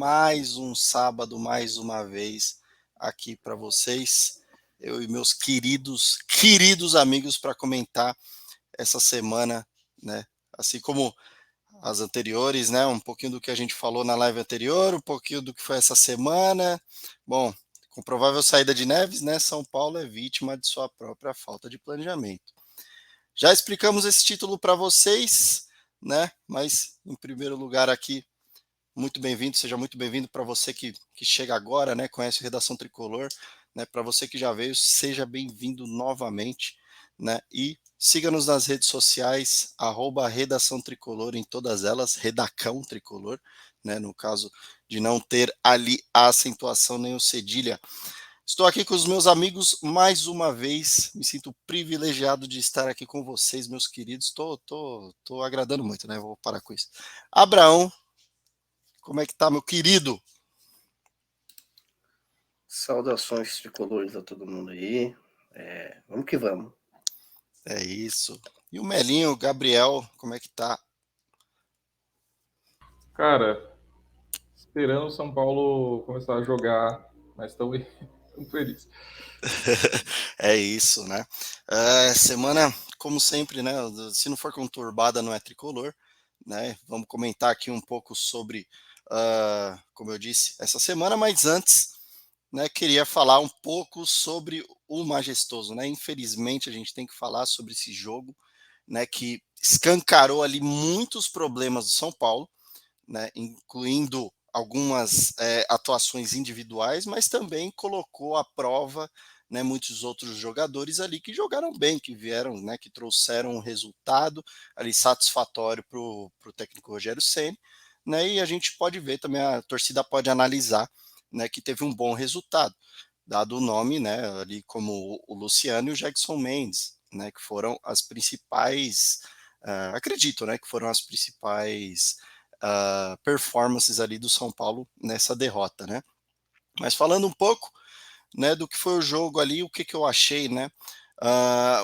mais um sábado, mais uma vez aqui para vocês, eu e meus queridos amigos para comentar essa semana, né? Assim como as anteriores, né? Um pouquinho do que a gente falou na live anterior, um pouquinho do que foi essa semana. Bom, com provável saída de Neves, né? São Paulo é vítima de sua própria falta de planejamento. Já explicamos esse título para vocês, né? Mas em primeiro lugar aqui, muito bem-vindo, seja muito bem-vindo para você que chega agora, né? Conhece a Redação Tricolor, né? Para você que já veio, seja bem-vindo novamente, né? E siga-nos nas redes sociais, @Redação Tricolor em todas elas, Redacão Tricolor, né? No caso de não ter ali a acentuação nem o cedilha. Estou aqui com os meus amigos mais uma vez. Me sinto privilegiado de estar aqui com vocês, meus queridos. Tô agradando muito, né? Vou parar com isso. Abraão, como é que tá, meu querido? Saudações tricolores a todo mundo aí. Vamos que vamos. É isso. E o Melinho, Gabriel, como é que tá? Cara, esperando o São Paulo começar a jogar, mas estão felizes. É isso, né? Semana, como sempre, né? Se não for conturbada, não é tricolor, né? Vamos comentar aqui um pouco sobre, como eu disse, essa semana, mas antes, né, queria falar um pouco sobre o Majestoso, né? Infelizmente, a gente tem que falar sobre esse jogo, né, que escancarou ali muitos problemas do São Paulo, né, incluindo algumas atuações individuais, mas também colocou à prova, né, muitos outros jogadores ali que jogaram bem, que vieram, né, que trouxeram um resultado ali satisfatório para o técnico Rogério Ceni, né, e a gente pode ver também, a torcida pode analisar, né, que teve um bom resultado, dado o nome, né, ali como o Luciano e o Jackson Mendes, né, que foram as principais, acredito, né, que foram as principais performances ali do São Paulo nessa derrota, né? Mas falando um pouco, né, do que foi o jogo ali, o que eu achei, né?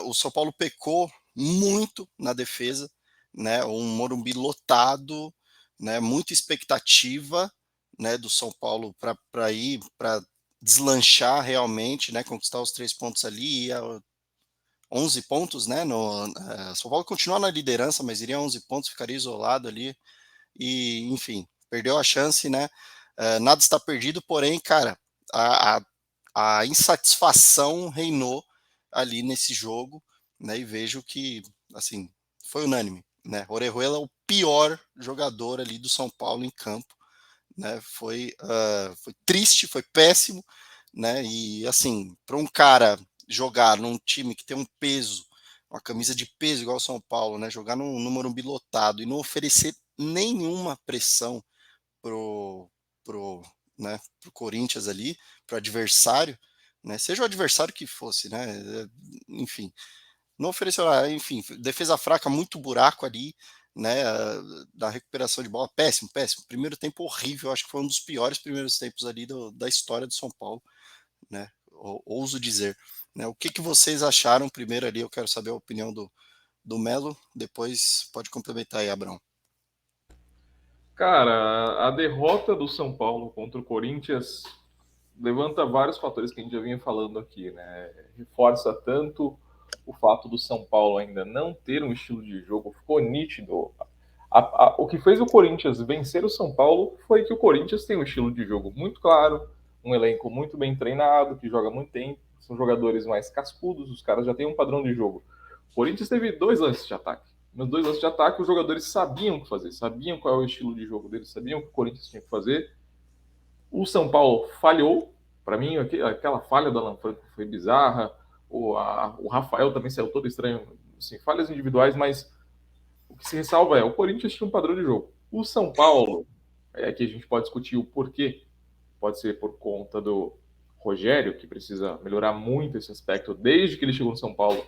O São Paulo pecou muito na defesa, né? Um Morumbi lotado, né? Muita expectativa, né? Do São Paulo para deslanchar realmente, né? Conquistar os 3 pontos ali, ia 11 pontos, né? São Paulo continua na liderança, mas iria 11 pontos, ficaria isolado ali e, enfim, perdeu a chance, né? Nada está perdido, porém, cara, a, a, a insatisfação reinou ali nesse jogo, né? E vejo que, assim, foi unânime, né? Orejuela é o pior jogador ali do São Paulo em campo, né? Foi triste, foi péssimo, né? E, assim, para um cara jogar num time que tem um peso, uma camisa de peso igual o São Paulo, né? Jogar no Morumbi lotado e não oferecer nenhuma pressão pro, pro Corinthians ali, pro adversário, né? Seja o adversário que fosse, né? Enfim, não ofereceu nada, enfim, defesa fraca, muito buraco ali, né? Da recuperação de bola, péssimo, péssimo. Primeiro tempo horrível, acho que foi um dos piores primeiros tempos ali da história do São Paulo, né? Ouso dizer. Né? O que vocês acharam primeiro ali? Eu quero saber a opinião do Melo, depois pode complementar aí, Abrão. Cara, a derrota do São Paulo contra o Corinthians levanta vários fatores que a gente já vinha falando aqui, né? Reforça tanto o fato do São Paulo ainda não ter um estilo de jogo, ficou nítido. O que fez o Corinthians vencer o São Paulo foi que o Corinthians tem um estilo de jogo muito claro, um elenco muito bem treinado, que joga muito tempo, são jogadores mais cascudos, os caras já têm um padrão de jogo. O Corinthians teve 2 lances de ataque. Nos 2 lances de ataque, os jogadores sabiam o que fazer, sabiam qual é o estilo de jogo deles, sabiam o que o Corinthians tinha que fazer. O São Paulo falhou. Para mim, aquela falha do Alan Franco foi bizarra. O Rafael também saiu todo estranho. Assim, falhas individuais, mas o que se ressalva é o Corinthians tinha um padrão de jogo. O São Paulo, que a gente pode discutir o porquê. Pode ser por conta do Rogério, que precisa melhorar muito esse aspecto desde que ele chegou no São Paulo.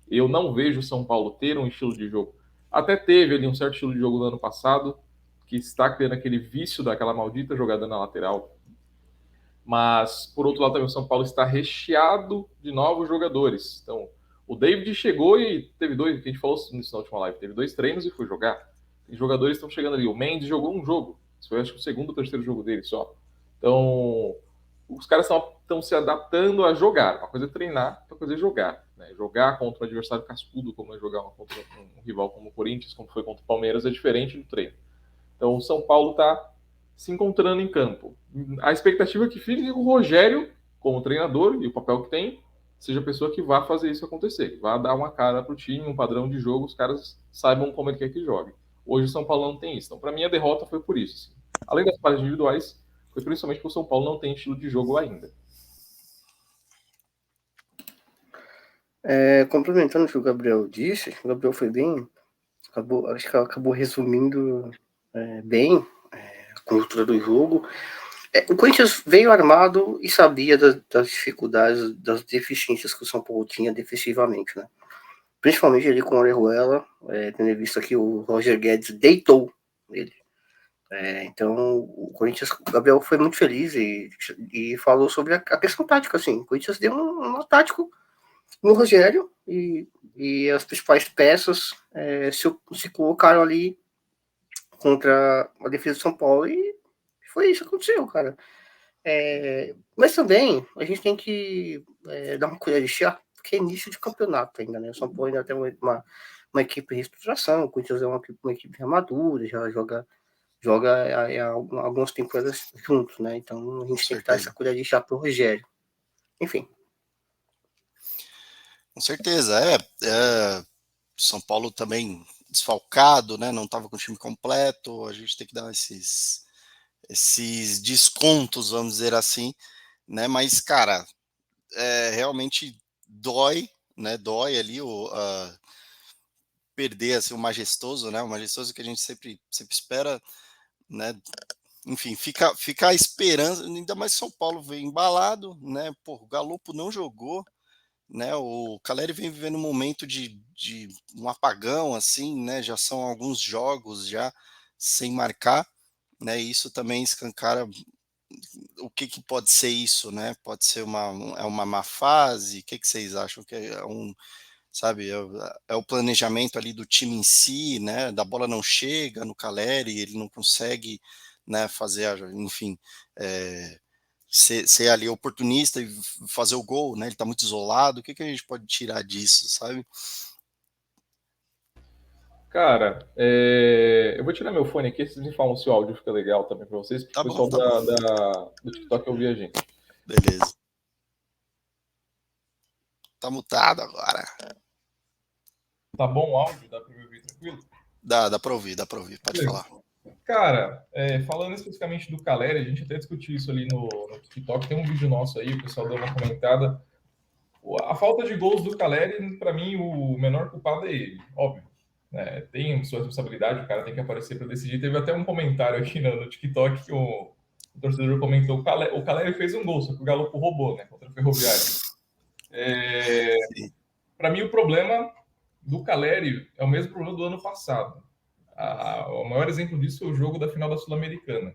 Eu não vejo o São Paulo ter um estilo de jogo. Até teve ali um certo estilo de jogo no ano passado, que está criando aquele vício daquela maldita jogada na lateral. Mas, por outro lado, também o São Paulo está recheado de novos jogadores. Então, o David chegou e teve 2, que a gente falou nisso na última live, teve 2 treinos e foi jogar. Os jogadores estão chegando ali. O Mendes jogou um jogo. Isso foi, acho que, o segundo ou terceiro jogo dele só. Então, os caras estão se adaptando a jogar. Uma coisa é treinar, outra coisa é jogar. Né? Jogar contra um adversário cascudo, como é jogar contra um rival como o Corinthians, como foi contra o Palmeiras, é diferente do treino. Então, o São Paulo está se encontrando em campo. A expectativa é que fique com o Rogério, como treinador, e o papel que tem, seja a pessoa que vá fazer isso acontecer, vá dar uma cara para o time, um padrão de jogo, os caras saibam como ele quer que jogue. Hoje o São Paulo não tem isso. Então, para mim, a derrota foi por isso. Assim. Além das falhas individuais, foi principalmente porque o São Paulo não tem estilo de jogo ainda. Complementando o que o Gabriel disse, o Gabriel foi bem, acho que acabou resumindo bem a cultura do jogo. O Corinthians veio armado e sabia das dificuldades, das deficiências que o São Paulo tinha defensivamente, né? Principalmente ali com o Orejuela, tendo visto que o Roger Guedes deitou ele. Então, o Corinthians, o Gabriel foi muito feliz e falou sobre a questão tática, assim. O Corinthians deu um tático no Rogério e as principais peças se colocaram ali contra a defesa do São Paulo e foi isso que aconteceu, cara. Mas também a gente tem que dar uma colher de chá, porque é início de campeonato ainda, né? O São Paulo ainda tem uma equipe de reestruturação, o Corinthians é uma equipe madura, já joga há algumas temporadas juntos, né? Então a gente tem que dar essa colher de chá pro Rogério. Enfim. Com certeza, São Paulo também desfalcado, né? Não estava com o time completo. A gente tem que dar esses descontos, vamos dizer assim, né? Mas, cara, realmente dói, né? Dói ali perder assim, o majestoso, né? O majestoso que a gente sempre espera, né? Enfim, fica a esperança, ainda mais São Paulo veio embalado, né? Pô, o Galopo não jogou, né? O Caleri vem vivendo um momento de um apagão, assim, né? Já são alguns jogos já sem marcar, né? E isso também escancara o que pode ser isso, né? Pode ser uma má fase. O que vocês acham que é sabe, é o planejamento ali do time em si, né? Da bola não chega no Caleri, ele não consegue, né? Fazer, enfim, ser ali oportunista e fazer o gol, né? Ele tá muito isolado. O que a gente pode tirar disso, sabe? Cara, eu vou tirar meu fone aqui, vocês me falam se o áudio fica legal também para vocês, porque Tá o bom, pessoal tá bom. do TikTok ouvir a gente. Beleza. Tá mutado agora. Tá bom o áudio? Dá para me ouvir tranquilo? Dá pra ouvir, pode falar. Cara, falando especificamente do Caleri, a gente até discutiu isso ali no TikTok, tem um vídeo nosso aí, o pessoal deu uma comentada. A falta de gols do Caleri, para mim, o menor culpado é ele, óbvio. Tem sua responsabilidade, o cara tem que aparecer para decidir. Teve até um comentário aqui no TikTok que o torcedor comentou: o Caleri fez um gol, só que o Galopo roubou, né, contra o Ferroviário. Para mim, o problema do Caleri é o mesmo problema do ano passado. O maior exemplo disso é o jogo da final da Sul-Americana.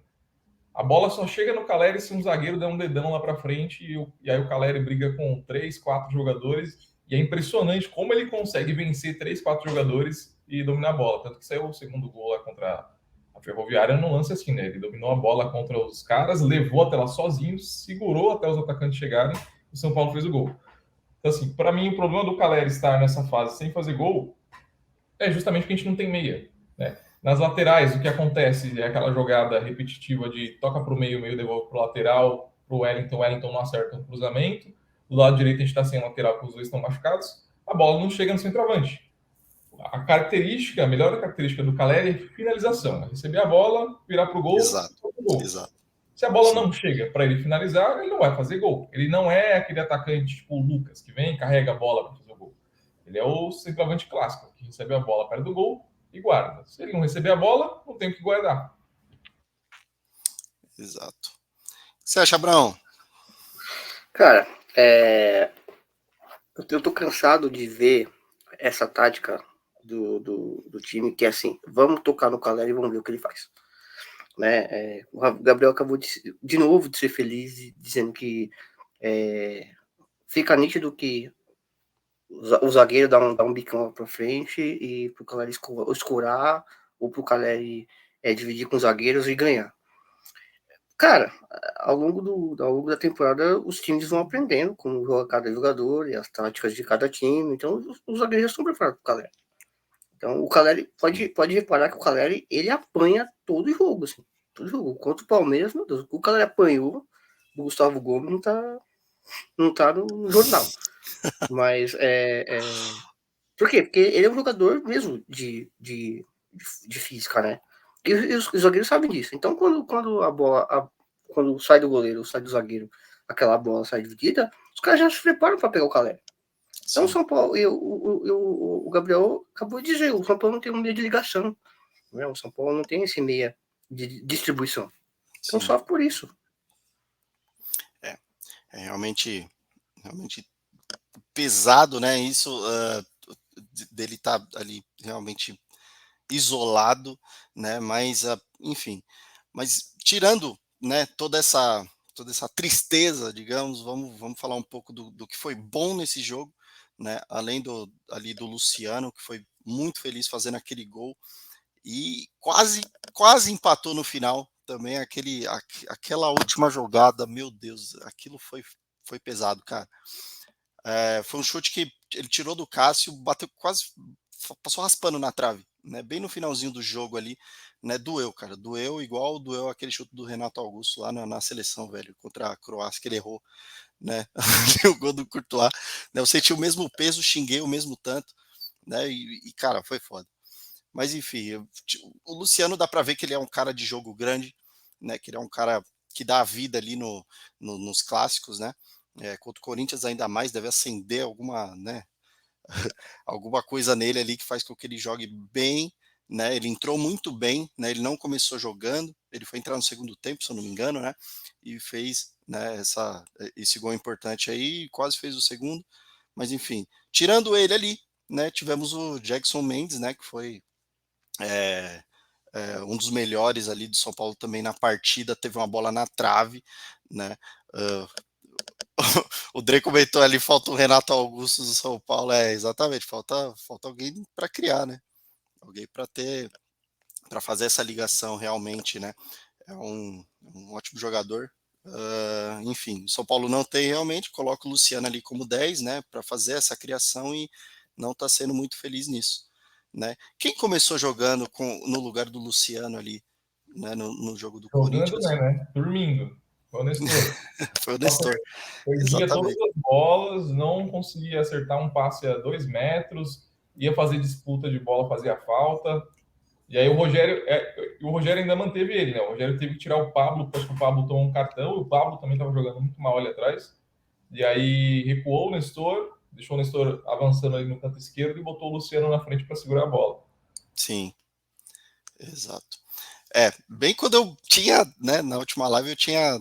A bola só chega no Caleri se um zagueiro der um dedão lá para frente e aí o Caleri briga com 3, 4 jogadores. E é impressionante como ele consegue vencer 3, 4 jogadores e dominar a bola. Tanto que saiu o segundo gol lá contra a Ferroviária no lance assim, né? Ele dominou a bola contra os caras, levou até lá sozinho, segurou até os atacantes chegarem e o São Paulo fez o gol. Então, assim, para mim, o problema do Caleri estar nessa fase sem fazer gol é justamente porque a gente não tem meia, né? Nas laterais, o que acontece é aquela jogada repetitiva de toca para o meio devolve para o lateral, para o Wellington não acerta um cruzamento. Do lado direito a gente está sem lateral, porque os dois estão machucados. A bola não chega no centroavante. A melhor característica do Caleri é finalização. É receber a bola, virar para o gol, Exato. Se a bola não chega para ele finalizar, ele não vai fazer gol. Ele não é aquele atacante tipo o Lucas, que vem e carrega a bola para fazer o gol. Ele é o centroavante clássico, que recebe a bola perto do gol e guarda. Se ele não receber a bola, não tem o que guardar. Exato. O que você acha, Abrão? Cara, eu tô cansado de ver essa tática do time, que é assim, vamos tocar no Caleri e vamos ver o que ele faz. Né? O Gabriel acabou de novo de ser feliz, dizendo que fica nítido que o zagueiro dá um bicão para frente e pro Caleri escorar ou pro Caleri dividir com os zagueiros e ganhar. Cara, ao longo da temporada, os times vão aprendendo como joga cada jogador e as táticas de cada time. Então, os zagueiros estão preparados para o Caleri. Então, o Caleri, pode reparar que o Caleri, ele apanha todo jogo, assim. Todo jogo. Contra o Palmeiras, meu Deus, o Caleri apanhou, o Gustavo Gomes não tá no jornal. Mas, por quê? Porque ele é um jogador mesmo de física, né? E os zagueiros sabem disso. Então, quando a bola, quando sai do goleiro, sai do zagueiro, aquela bola sai dividida, os caras já se preparam para pegar o Caleri. Então, o Sim, São Paulo, o Gabriel acabou de dizer, o São Paulo não tem um meio de ligação. Né? O São Paulo não tem esse meia de distribuição. Então, sim. sofre por isso. É realmente pesado, né? Isso dele tá ali realmente isolado, né? Mas, enfim, mas tirando, né, toda essa tristeza, digamos, vamos falar um pouco do que foi bom nesse jogo, né? Além ali do Luciano, que foi muito feliz fazendo aquele gol e quase empatou no final também aquela última jogada, meu Deus, aquilo foi pesado, cara. Foi um chute que ele tirou do Cássio, bateu quase, passou raspando na trave, né? Bem no finalzinho do jogo ali, né? Doeu, cara, doeu doeu aquele chute do Renato Augusto lá na seleção, velho, contra a Croácia, que ele errou, né? O gol do Courtois, né? Eu senti o mesmo peso, xinguei o mesmo tanto, né? Cara, foi foda. Mas enfim, o Luciano dá para ver que ele é um cara de jogo grande, né? Que ele é um cara que dá a vida ali nos clássicos, né? Contra o Corinthians ainda mais deve acender alguma, né? Alguma coisa nele ali que faz com que ele jogue bem, né? Ele entrou muito bem, né? Ele não começou jogando, ele foi entrar no segundo tempo, se eu não me engano, né? E fez, né? Esse gol importante aí, quase fez o segundo, mas enfim, tirando ele ali, né? Tivemos o Jackson Mendes, né? Que foi é, um dos melhores ali do São Paulo também na partida, teve uma bola na trave, né? Uh, o Dre comentou ali, falta o Renato Augusto do São Paulo, exatamente, falta alguém para criar, né? Alguém para fazer essa ligação realmente, né? É um ótimo jogador. Enfim, o São Paulo não tem realmente, coloca o Luciano ali como 10, né? Para fazer essa criação e não está sendo muito feliz nisso. Né? Quem começou jogando no lugar do Luciano ali, né, no jogo do Jogando, Corinthians? né? Dormindo. Foi o Nestor. Foi o Nestor. Perdia todas Exatamente. as bolas, não conseguia acertar um passe a 2 metros, ia fazer disputa de bola, fazia falta. E aí o Rogério ainda manteve ele, né? O Rogério teve que tirar o Pablo, porque o Pablo tomou um cartão, e o Pablo também estava jogando muito mal ali atrás. E aí recuou o Nestor, deixou o Nestor avançando ali no canto esquerdo e botou o Luciano na frente para segurar a bola. Sim, exato. Bem quando eu tinha, né, na última live eu tinha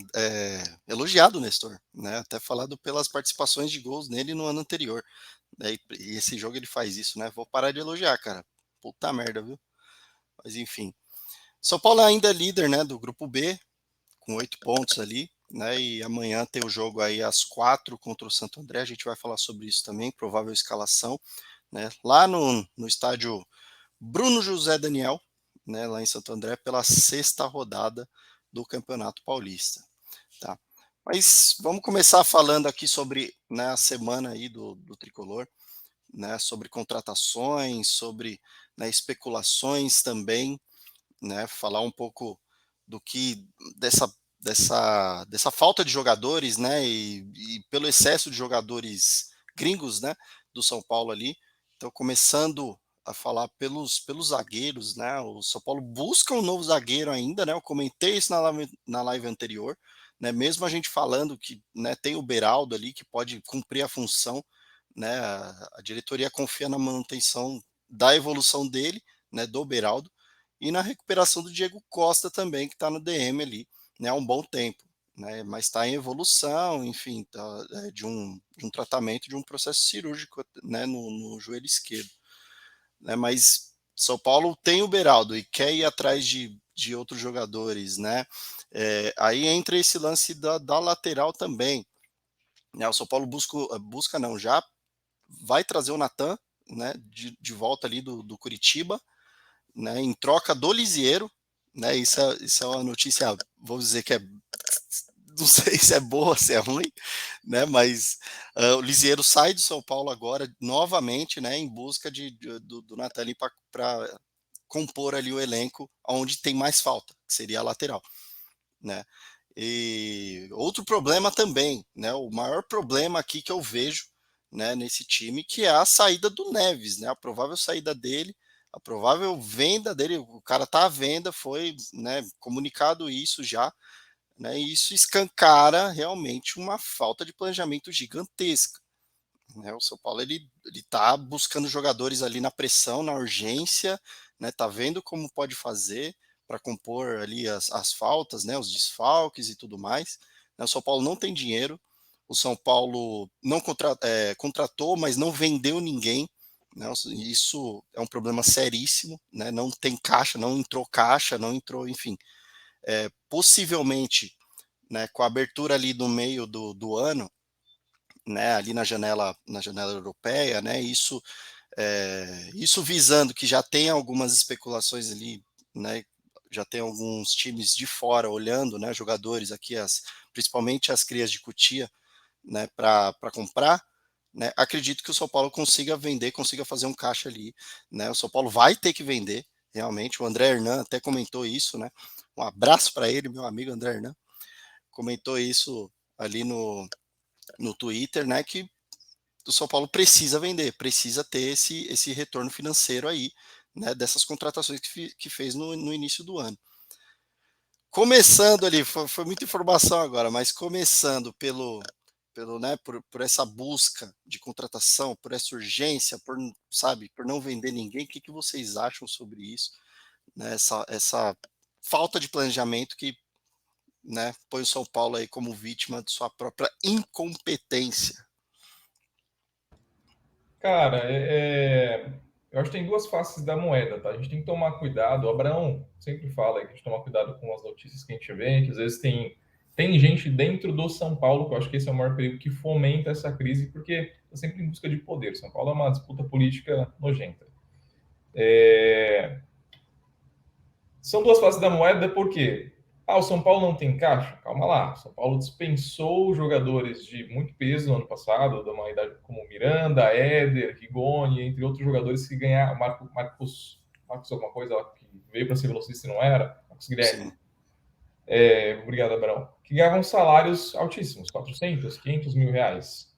elogiado o Nestor, né, até falado pelas participações de gols nele no ano anterior, né, e esse jogo ele faz isso, né, vou parar de elogiar, cara, puta merda, viu, mas enfim. São Paulo ainda é líder, né, do grupo B, com 8 pontos ali, né, e amanhã tem o jogo aí às 4 contra o Santo André, a gente vai falar sobre isso também, provável escalação, né, lá no estádio Bruno José Daniel, né, lá em Santo André, pela 6ª rodada do Campeonato Paulista. Tá? Mas vamos começar falando aqui sobre, né, a semana aí do Tricolor, né, sobre contratações, sobre, né, especulações também, né, falar um pouco do que dessa falta de jogadores, né, e pelo excesso de jogadores gringos, né, do São Paulo ali. Então, começando a falar pelos zagueiros, né, o São Paulo busca um novo zagueiro ainda, né, eu comentei isso na live anterior, né, mesmo a gente falando que, né, tem o Beraldo ali que pode cumprir a função, né, a diretoria confia na manutenção da evolução dele, né, do Beraldo, e na recuperação do Diego Costa também, que está no DM ali, né, há um bom tempo, né, mas está em evolução, enfim, de um tratamento, de um processo cirúrgico, né, no joelho esquerdo, né, mas São Paulo tem o Beraldo e quer ir atrás de outros jogadores, né, aí entra esse lance da lateral também, né, o São Paulo busca não, já vai trazer o Natan, né, de volta ali do Curitiba, né, em troca do Lisieiro, né? Isso é uma notícia, vou dizer que não sei se é boa, se é ruim, né? Mas o Lisieiro sai do São Paulo agora novamente, né? Em busca do Nathaniel para compor ali o elenco onde tem mais falta, que seria a lateral, né? E outro problema também, né? O maior problema aqui que eu vejo, né, nesse time, que é a saída do Neves, né? A provável saída dele, a provável venda dele, o cara tá à venda, foi, né, comunicado isso já, né? E isso escancara realmente uma falta de planejamento gigantesca, né? O São Paulo ele tá buscando jogadores ali na pressão, na urgência, né? Tá vendo como pode fazer para compor ali as faltas, né? Os desfalques e tudo mais, né? O São Paulo não tem dinheiro, o São Paulo não contratou, mas não vendeu ninguém, né? Isso é um problema seríssimo, né? Não tem caixa, não entrou, enfim, possivelmente, né? Com a abertura ali no meio do ano, né, ali na janela europeia, né, isso visando que já tem algumas especulações ali, né, já tem alguns times de fora olhando, né, jogadores aqui, principalmente as crias de Cotia, né, para comprar, né, acredito que o São Paulo consiga vender, consiga fazer um caixa ali, né, o São Paulo vai ter que vender, realmente, o André Hernan até comentou isso, né, um abraço para ele, meu amigo André Hernan, comentou isso ali no Twitter, né, que o São Paulo precisa vender, precisa ter esse retorno financeiro aí, né, dessas contratações que fez no início do ano. Começando ali, foi muita informação agora, mas começando né, por essa busca de contratação, por essa urgência, sabe, por não vender ninguém, o que vocês acham sobre isso? Né, essa falta de planejamento que, né, põe o São Paulo aí como vítima de sua própria incompetência. Cara, eu acho que tem duas faces da moeda, tá? A gente tem que tomar cuidado. O Abraão sempre fala que a gente toma cuidado com as notícias que a gente vê, que às vezes tem gente dentro do São Paulo, que eu acho que esse é o maior perigo, que fomenta essa crise, porque está sempre em busca de poder. São Paulo é uma disputa política nojenta. São duas faces da moeda, porque o São Paulo não tem caixa? Calma lá. O São Paulo dispensou jogadores de muito peso no ano passado, da uma idade como Miranda, Éder, Rigoni, entre outros jogadores que ganharam. Marcos alguma coisa lá, que veio para ser velocista e não era. Marcos Guilherme. Obrigado, Abrão. Que ganhavam salários altíssimos, 400, 500 mil reais.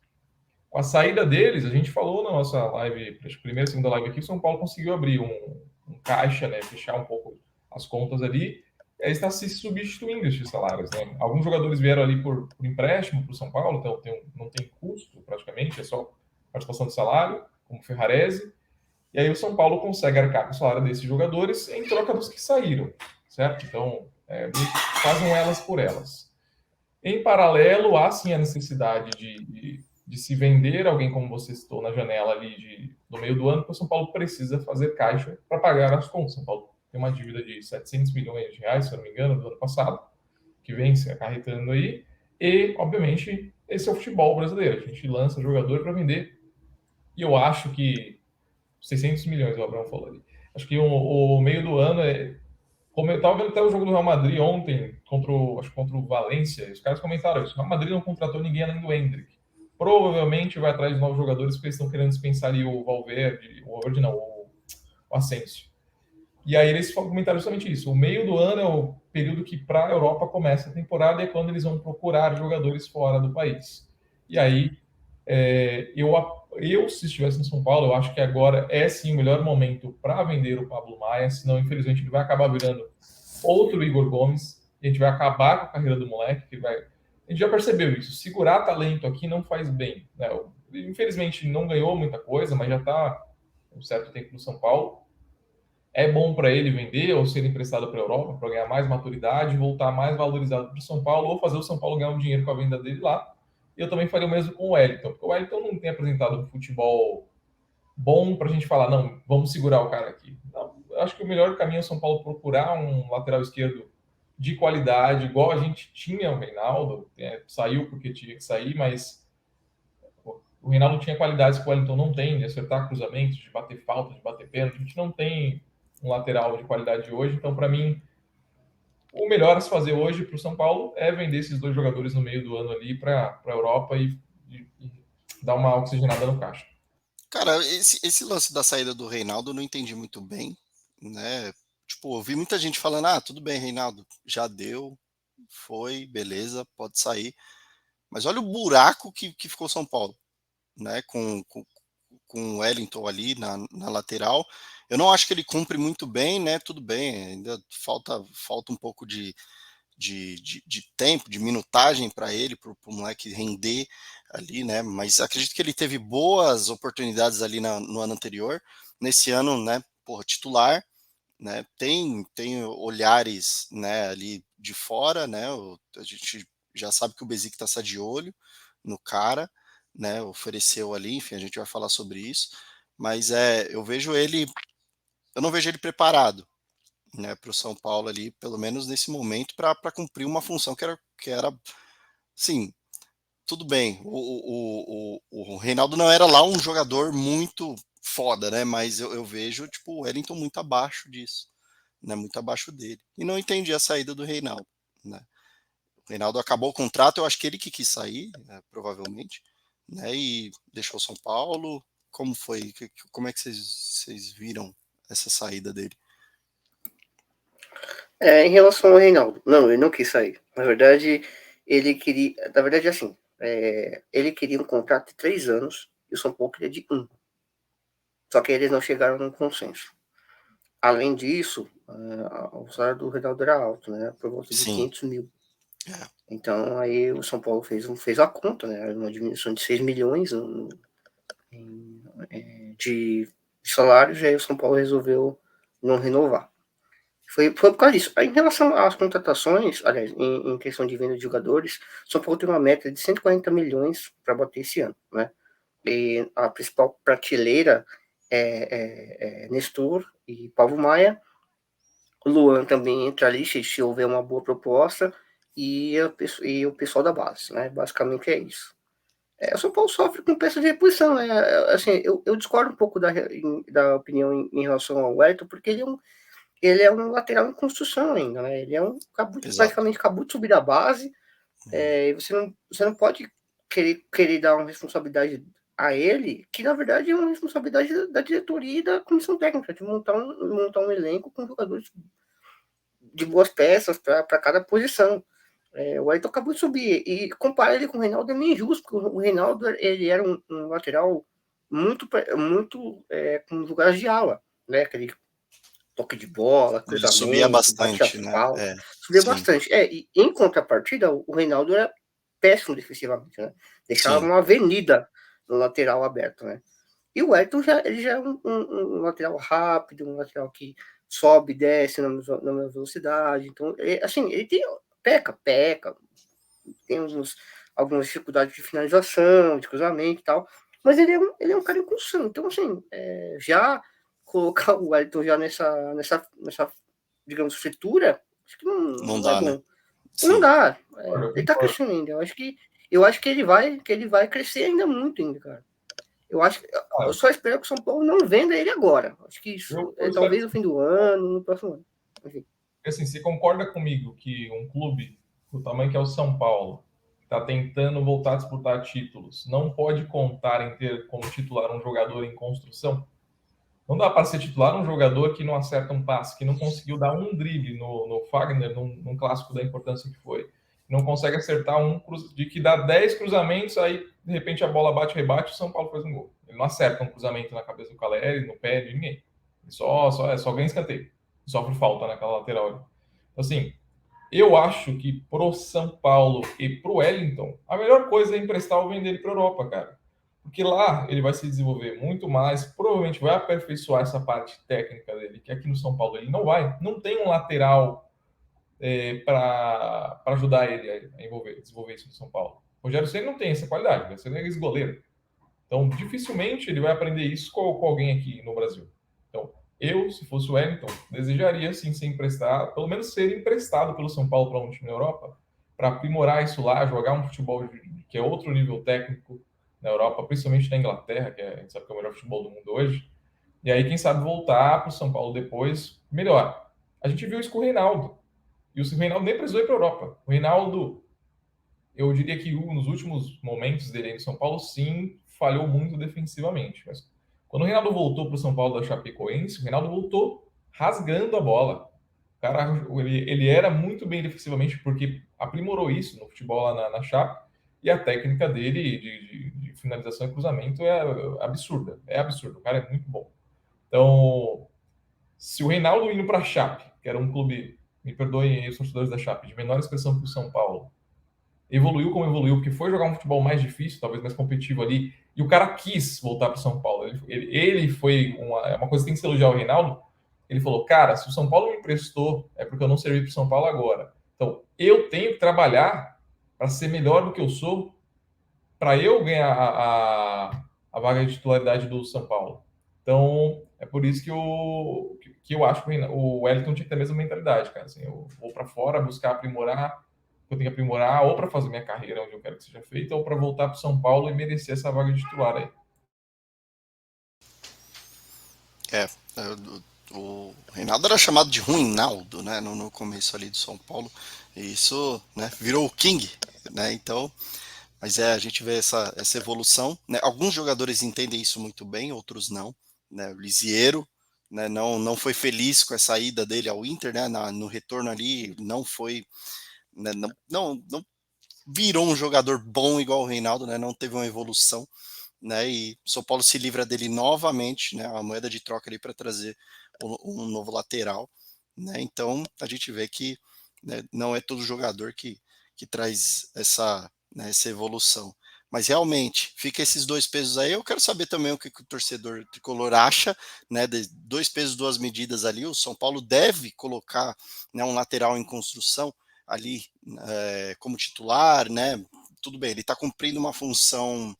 Com a saída deles, a gente falou na nossa live, primeira, segunda live aqui, o São Paulo conseguiu abrir um caixa, né, fechar um pouco as contas ali, e aí está se substituindo esses salários, né? Alguns jogadores vieram ali por empréstimo para o São Paulo, então não tem custo praticamente, é só participação de salário, como Ferrarese, e aí o São Paulo consegue arcar com o salário desses jogadores em troca dos que saíram, certo? Então, fazem elas por elas. Em paralelo, há sim a necessidade de se vender alguém, como você citou, na janela ali no meio do ano, porque o São Paulo precisa fazer caixa para pagar as contas. São Paulo tem uma dívida de 700 milhões de reais, se eu não me engano, do ano passado, que vem se acarretando aí. E, obviamente, esse é o futebol brasileiro. A gente lança jogador para vender. E eu acho que 600 milhões, o Abraão falou ali. Acho que o meio do ano como eu estava vendo até o jogo do Real Madrid ontem, acho que contra o Valência, os caras comentaram isso. O Real Madrid não contratou ninguém além do Endrick. Provavelmente vai atrás de novos jogadores, porque eles estão querendo dispensar ali o Valverde não, o Asensio. E aí eles comentaram justamente isso. O meio do ano é o período que para a Europa começa a temporada e é quando eles vão procurar jogadores fora do país. E aí, se estivesse no São Paulo, eu acho que agora é sim o melhor momento para vender o Pablo Maia, senão infelizmente ele vai acabar virando outro Igor Gomes, e a gente vai acabar com a carreira do moleque, a gente já percebeu isso, segurar talento aqui não faz bem, né? Infelizmente não ganhou muita coisa, mas já está um certo tempo no São Paulo. É bom para ele vender ou ser emprestado para a Europa para ganhar mais maturidade, voltar mais valorizado para o São Paulo, ou fazer o São Paulo ganhar um dinheiro com a venda dele lá. E eu também faria o mesmo com o Wellington, porque o Wellington não tem apresentado um futebol bom para a gente falar, não, vamos segurar o cara aqui. Não, eu acho que o melhor caminho é o São Paulo procurar um lateral esquerdo de qualidade, igual a gente tinha o Reinaldo, saiu porque tinha que sair, mas o Reinaldo tinha qualidades que o Wellington não tem, de acertar cruzamentos, de bater falta, de bater pênalti. A gente não tem um lateral de qualidade hoje, então para mim o melhor a se fazer hoje para o São Paulo é vender esses 2 jogadores no meio do ano ali para a Europa e dar uma oxigenada no caixa. Cara, esse lance da saída do Reinaldo eu não entendi muito bem, né? Tipo, eu vi muita gente falando, tudo bem, Reinaldo, já deu, foi, beleza, pode sair. Mas olha o buraco que ficou São Paulo, né? Com o Wellington ali na lateral. Eu não acho que ele cumpre muito bem, né? Tudo bem, ainda falta um pouco de tempo, de minutagem para ele, para o moleque render ali, né? Mas acredito que ele teve boas oportunidades ali no ano anterior. Nesse ano, né? Porra, titular, né? Tem olhares, né? Ali de fora, né? A gente já sabe que o Besiktas está de olho no cara, né? Ofereceu ali, enfim, a gente vai falar sobre isso. Mas eu não vejo ele preparado, né, para o São Paulo ali, pelo menos nesse momento, para cumprir uma função que era, sim, tudo bem. O Reinaldo não era lá um jogador muito foda, né? Mas eu vejo tipo o Wellington muito abaixo disso, né? Muito abaixo dele. E não entendi a saída do Reinaldo, né? O Reinaldo acabou o contrato, eu acho que ele que quis sair, né, provavelmente, né? E deixou São Paulo. Como foi? Como é que vocês viram essa saída dele? Em relação ao Reinaldo, não, ele não quis sair. Na verdade, ele queria. Na verdade, assim, ele queria um contrato de 3 anos e o São Paulo queria de 1. Só que eles não chegaram num consenso. Além disso, o salário do Reinaldo era alto, né? Por volta de Sim. 500 mil. É. Então, aí o São Paulo fez a conta, né? Uma diminuição de 6 milhões de salários, e aí o São Paulo resolveu não renovar. Foi por causa disso. Em relação às contratações, aliás, em questão de venda de jogadores, o São Paulo tem uma meta de 140 milhões para bater esse ano, né? E a principal prateleira é Nestor e Paulo Maia. O Luan também entra ali se houver uma boa proposta e o pessoal da base, né? Basicamente é isso. O São Paulo sofre com peça de reposição, né? Assim, eu discordo um pouco da opinião em relação ao Wellington, porque ele é um lateral em construção ainda, né? Ele é Exato. praticamente acabou de subir da base. E você não pode querer dar uma responsabilidade a ele, que na verdade é uma responsabilidade da diretoria e da comissão técnica, de montar um elenco com jogadores de boas peças para cada posição. O Ayrton acabou de subir e comparar ele com o Reinaldo é meio injusto, porque o Reinaldo ele era um lateral muito com jogadas de ala, né? Aquele toque de bola, Ele subia cruzamento, bate a bastante, né? falta, subia Sim, bastante. E em contrapartida, o Reinaldo era péssimo defensivamente, né? Deixava sim. uma avenida no lateral aberto, né? E o Ayrton ele já é um lateral rápido, um lateral que sobe, desce na mesma velocidade. Então, assim, ele peca, tem algumas dificuldades de finalização, de cruzamento e tal, mas ele é um cara em construção. Então, assim, já colocar o Wellington já nessa digamos, fritura, acho que Não não é dá, né? bom. Não Sim. dá. Eu Ele tá concordo. crescendo ainda. Eu acho que ele vai crescer ainda muito ainda, cara. Eu Ah, só espero que o São Paulo não venda ele agora. Acho que isso eu espero talvez no fim do ano, no próximo ano. Enfim. assim, você concorda comigo que um clube do tamanho que é o São Paulo está tentando voltar a disputar títulos, não pode contar em ter como titular um jogador em construção? Não dá para ser titular um jogador que não acerta um passe, que não conseguiu dar um drible no Fagner, num clássico da importância que foi. Não consegue acertar de que dá 10 cruzamentos, aí de repente a bola bate, rebate e o São Paulo faz um gol. Ele não acerta um cruzamento na cabeça do Caleri, no pé de ninguém. Ele só ganha escanteio. Sofre falta naquela lateral. Então, assim, eu acho que pro São Paulo e pro Wellington, a melhor coisa é emprestar ou vender ele para Europa, cara. Porque lá ele vai se desenvolver muito mais, provavelmente vai aperfeiçoar essa parte técnica dele, que aqui no São Paulo ele não vai. Não tem um lateral para ajudar ele a desenvolver isso no São Paulo. O Rogério Ceni não tem essa qualidade, vai ser esse goleiro. Então, dificilmente ele vai aprender isso com alguém aqui no Brasil. Então, eu, se fosse o Wellington, desejaria sim ser emprestado, pelo menos ser emprestado pelo São Paulo para um time na Europa, para aprimorar isso lá, jogar um futebol que é outro nível técnico na Europa, principalmente na Inglaterra, que a gente sabe que é o melhor futebol do mundo hoje. E aí, quem sabe voltar para o São Paulo depois, melhor. A gente viu isso com o Reinaldo. E o Reinaldo nem precisou ir para a Europa. O Reinaldo, eu diria que nos últimos momentos dele aí no São Paulo, sim, falhou muito defensivamente. Mas quando o Reinaldo voltou para o São Paulo da Chapecoense, o Reinaldo voltou rasgando a bola. O cara, ele era muito bem defensivamente, porque aprimorou isso no futebol lá na Chape, e a técnica dele de finalização e cruzamento é absurda. É absurdo. O cara é muito bom. Então, se o Reinaldo indo para a Chape, que era um clube, me perdoem os torcedores da Chape, de menor expressão que o São Paulo, evoluiu como evoluiu, porque foi jogar um futebol mais difícil, talvez mais competitivo ali, e o cara quis voltar para o São Paulo. Ele foi uma coisa que tem que se elogiar o Reinaldo. Ele falou: cara, se o São Paulo me emprestou, é porque eu não servi para o São Paulo agora. Então, eu tenho que trabalhar para ser melhor do que eu sou, para eu ganhar a vaga de titularidade do São Paulo. Então, é por isso que eu acho que o Wellington tinha que ter a mesma mentalidade, cara. Assim, eu vou para fora buscar aprimorar, eu tenho que aprimorar, ou para fazer minha carreira onde eu quero que seja feita, ou para voltar para São Paulo e merecer essa vaga de titular aí. O Reinaldo era chamado de Ruinaldo, né, no começo ali do São Paulo, e isso, né, virou o King, né, então, mas a gente vê essa evolução, né, alguns jogadores entendem isso muito bem, outros não, né, o Lisiero, né, não foi feliz com essa ida dele ao Inter, né, no retorno ali, não foi, né, não virou um jogador bom igual o Reinaldo, né, não teve uma evolução, né, e o São Paulo se livra dele novamente, né, a moeda de troca ali para trazer um novo lateral, né, então a gente vê que, né, não é todo jogador que traz né, essa evolução, mas realmente fica esses dois pesos aí. Eu quero saber também o que o torcedor tricolor acha, né, de dois pesos, duas medidas ali. O São Paulo deve colocar, né, um lateral em construção ali, como titular, né, tudo bem, ele está cumprindo uma função,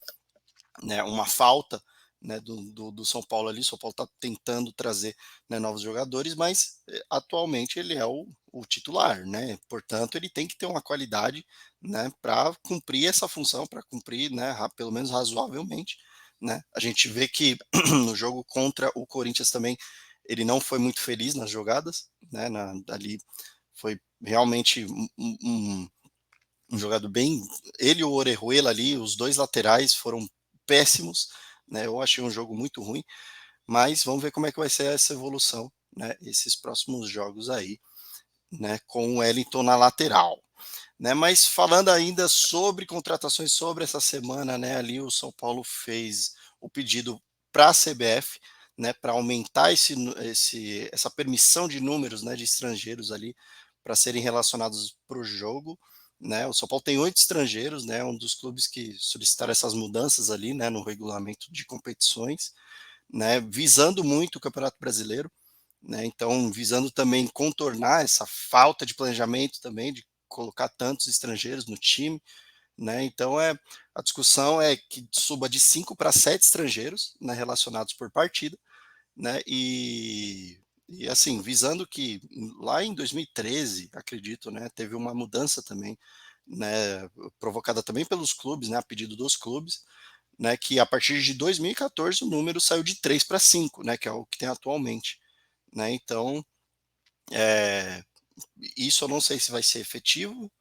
né, uma falta, né, do São Paulo ali. O São Paulo está tentando trazer, né, novos jogadores, mas atualmente ele é o titular, né? Portanto, ele tem que ter uma qualidade, né, para cumprir essa função, para cumprir, né, pelo menos razoavelmente, né? A gente vê que no jogo contra o Corinthians também ele não foi muito feliz nas jogadas, né? Ali foi realmente um jogador bem. Ele e o Orejuela ali, os dois laterais foram péssimos, né? Eu achei um jogo muito ruim, mas vamos ver como é que vai ser essa evolução, né? Esses próximos jogos aí, né? Com o Wellington na lateral, né? Mas falando ainda sobre contratações, sobre essa semana, né? Ali o São Paulo fez o pedido para a CBF, né? Para aumentar essa permissão de números, né? De estrangeiros ali para serem relacionados para o jogo. Né, o São Paulo tem 8 estrangeiros, né, um dos clubes que solicitaram essas mudanças ali, né, no regulamento de competições, né, visando muito o Campeonato Brasileiro, né, então visando também contornar essa falta de planejamento também, de colocar tantos estrangeiros no time, né, então a discussão é que suba de 5 para 7 estrangeiros, né, relacionados por partida, né, e assim, visando que lá em 2013, acredito, né, teve uma mudança também, né, provocada também pelos clubes, né, a pedido dos clubes, né, que a partir de 2014 o número saiu de 3 para 5, né, que é o que tem atualmente, né, então, isso eu não sei se vai ser efetivo,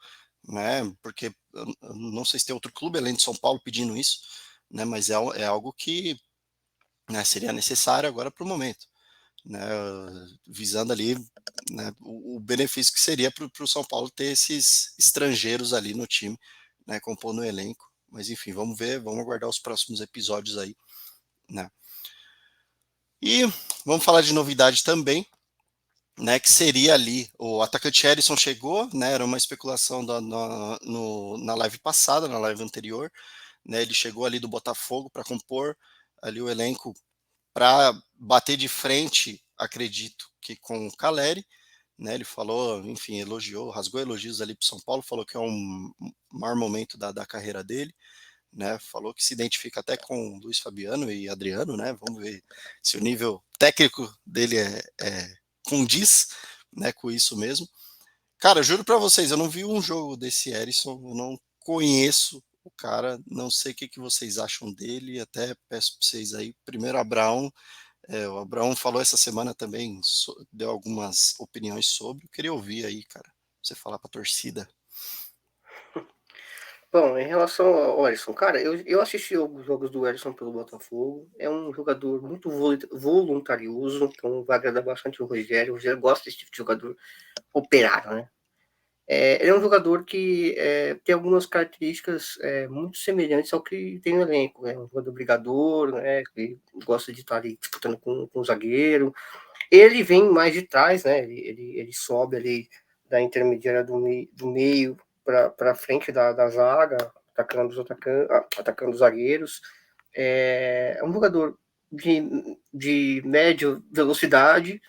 né, porque eu não sei se tem outro clube além de São Paulo pedindo isso, né, mas é algo que, né, seria necessário agora para o momento, né, visando ali, né, o benefício que seria para o São Paulo ter esses estrangeiros ali no time, né, compondo o elenco. Mas enfim, vamos ver, vamos aguardar os próximos episódios aí, né. E vamos falar de novidade também, né, que seria ali o atacante Erisson chegou, né, era uma especulação na live passada, na live anterior, né, ele chegou ali do Botafogo para compor ali o elenco para bater de frente, acredito que com o Caleri, né, ele falou, enfim, elogiou, rasgou elogios ali para o São Paulo, falou que é um maior momento da carreira dele, né, falou que se identifica até com Luiz Fabiano e Adriano, né, vamos ver se o nível técnico dele condiz, né, com isso mesmo. Cara, juro para vocês, eu não vi um jogo desse Erisson, eu não conheço o cara, não sei o que vocês acham dele, até peço para vocês aí, primeiro Abraão, o Abraão falou essa semana também, deu algumas opiniões sobre, eu queria ouvir aí, cara, você falar para a torcida? Bom, em relação ao Alisson, cara, eu assisti alguns jogos do Alisson pelo Botafogo. É um jogador muito voluntarioso, então vai agradar bastante o Rogério. O Rogério gosta desse tipo de jogador operário, né? Ele é um jogador que tem algumas características muito semelhantes ao que tem no elenco. É um jogador brigador, né? Que gosta de estar ali disputando com o zagueiro. Ele vem mais de trás, né? Ele sobe ali da intermediária do meio para frente da zaga, atacando os zagueiros. É um jogador de média velocidade.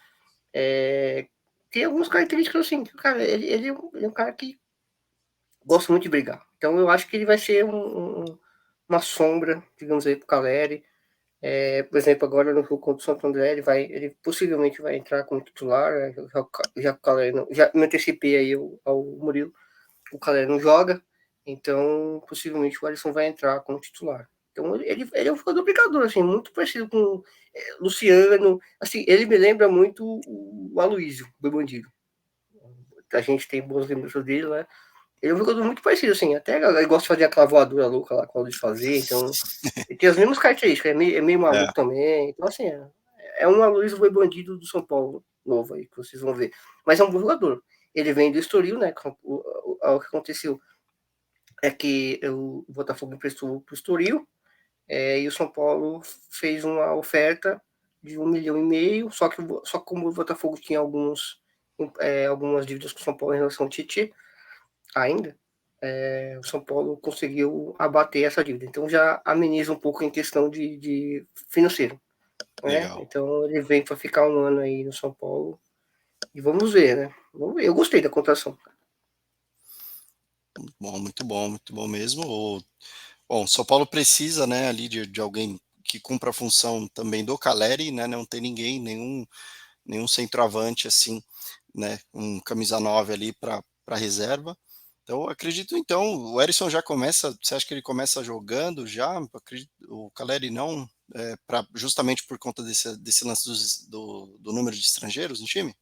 Tem algumas características assim, cara, ele é um cara que gosta muito de brigar. Então eu acho que ele vai ser uma sombra, digamos aí, pro Caleri. Por exemplo, agora no jogo contra o Santo André, ele possivelmente vai entrar como titular, né? Já o Caleri não, já me antecipei aí ao Murilo, o Caleri não joga, então possivelmente o Alisson vai entrar como titular. Então ele é um jogador brigador, assim, muito parecido com Luciano, assim, ele me lembra muito o Aloysio, o Bandido. A gente tem boas lembranças dele, né? Ele é um jogador muito parecido, assim, até ele gosta de fazer aquela voadora louca lá com de fazer, então ele tem as mesmas características, é meio maluco também, então assim, é um Aloysio Boi Bandido do São Paulo novo aí, que vocês vão ver. Mas é um bom jogador. Ele vem do Estoril, né? O que aconteceu é que o Botafogo emprestou para o Estoril, e o São Paulo fez uma oferta de 1,5 milhão, só que como o Botafogo tinha algumas dívidas com o São Paulo em relação ao Tite ainda, o São Paulo conseguiu abater essa dívida. Então já ameniza um pouco em questão de financeiro. Né? Então ele vem para ficar um ano aí no São Paulo e vamos ver, né? Vamos ver. Eu gostei da contratação. Muito bom mesmo. Bom, São Paulo precisa, né, ali de alguém que cumpra a função também do Caleri, né? Não tem ninguém, nenhum centroavante assim, né? Um camisa 9 ali para reserva. Então, acredito, o Erisson já começa, você acha que ele começa jogando já? Acredito, o Caleri não, justamente por conta desse lance do número de estrangeiros no time?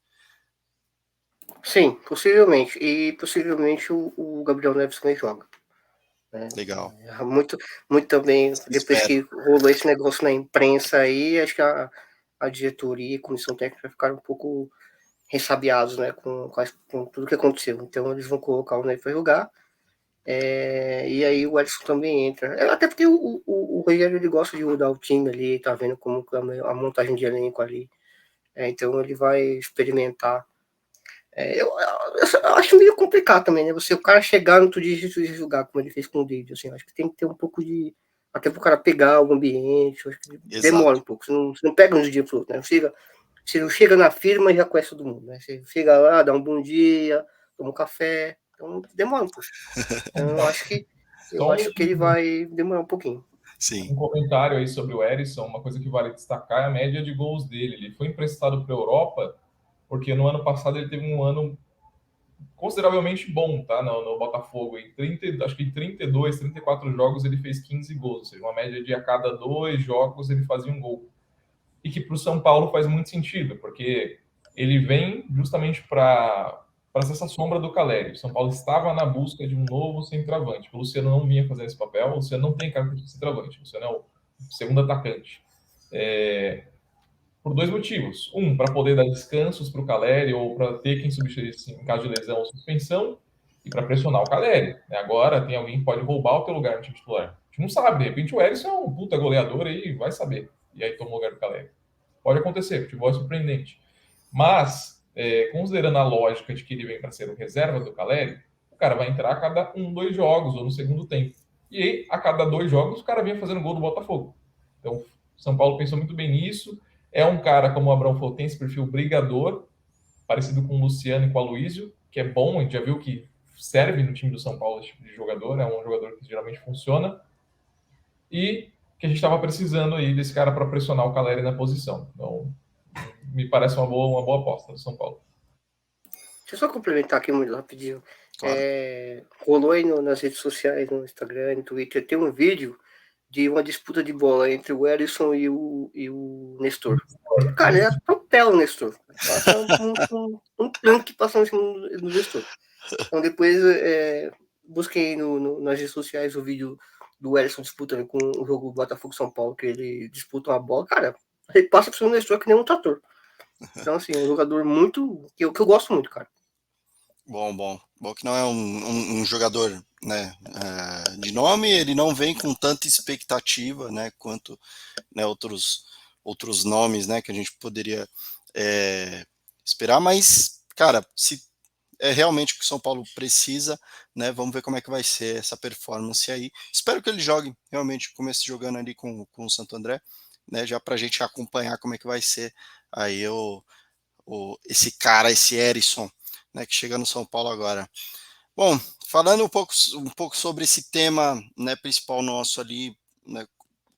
Sim, possivelmente. E possivelmente o Gabriel Neves também joga. Né? Legal. Muito, muito também, depois que rolou esse negócio na imprensa aí, acho que a diretoria e a comissão técnica ficaram um pouco ressabiados, né, com tudo que aconteceu. Então eles vão colocar o Neves para jogar. E aí o Alisson também entra. Até porque o Rogério ele gosta de mudar o time ali, tá vendo como a montagem de elenco ali. Então ele vai experimentar. Eu acho meio complicado também, né? O cara chegar no outro dia e jogar, como ele fez com o David. Assim, acho que tem que ter um pouco de. Até pro cara pegar o ambiente. Acho que demora um pouco. Você não pega um dia pro outro, né? Você não chega na firma e já conhece todo mundo, né? Você chega lá, dá um bom dia, toma um café. Então demora um pouco. Então eu acho que ele vai demorar um pouquinho. Sim. Um comentário aí sobre o Erisson, uma coisa que vale destacar é a média de gols dele. Ele foi emprestado para a Europa porque no ano passado ele teve um ano consideravelmente bom, tá? No Botafogo. Acho que em 32, 34 jogos ele fez 15 gols, ou seja, uma média de a cada 2 jogos ele fazia um gol. E que para o São Paulo faz muito sentido, porque ele vem justamente para ser essa sombra do Caleri. O São Paulo estava na busca de um novo centroavante. O Luciano não vinha fazendo esse papel, o Luciano não tem característica de centroavante, o Luciano é o segundo atacante. Por 2 motivos. Um, para poder dar descansos para o Caleri, ou para ter quem substituísse em caso de lesão ou suspensão, e para pressionar o Caleri. Agora tem alguém que pode roubar o teu lugar no time titular. A gente não sabe, de repente o Erisson é um puta goleador aí, vai saber. E aí toma o lugar do Caleri. Pode acontecer, futebol é surpreendente. Mas, considerando a lógica de que ele vem para ser o reserva do Caleri, o cara vai entrar a cada 2 jogos, ou no segundo tempo. E aí, a cada 2 jogos, o cara vem fazendo gol do Botafogo. Então, São Paulo pensou muito bem nisso. É um cara, como o Abrão falou, tem esse perfil brigador, parecido com o Luciano e com o Aloysio, que é bom, a gente já viu que serve no time do São Paulo esse tipo de jogador, é um jogador que geralmente funciona. E que a gente estava precisando aí desse cara para pressionar o Caleri na posição. Então, me parece uma boa aposta do São Paulo. Deixa eu só complementar aqui muito rapidinho. Claro. Rolou aí nas redes sociais, no Instagram, no Twitter, tem um vídeo de uma disputa de bola entre o Erisson e o Nestor. Cara, atropela o Nestor. Passa um tanque passando em cima do Nestor. Então depois busquei nas redes sociais o vídeo do Ellison disputando com o jogo Botafogo São Paulo, que ele disputa uma bola, cara, ele passa por cima do Nestor que nem um trator. Então, assim, um jogador muito. que eu gosto muito, cara. Bom que não é um jogador, né, de nome, ele não vem com tanta expectativa, né, quanto, né, outros nomes, né, que a gente poderia esperar, mas, cara, se é realmente o que o São Paulo precisa, né, vamos ver como é que vai ser essa performance aí. Espero que ele jogue, realmente, comece jogando ali com o Santo André, né, já pra gente acompanhar como é que vai ser aí esse Erisson, né, que chega no São Paulo agora. Bom, falando um pouco sobre esse tema, né, principal nosso ali, né,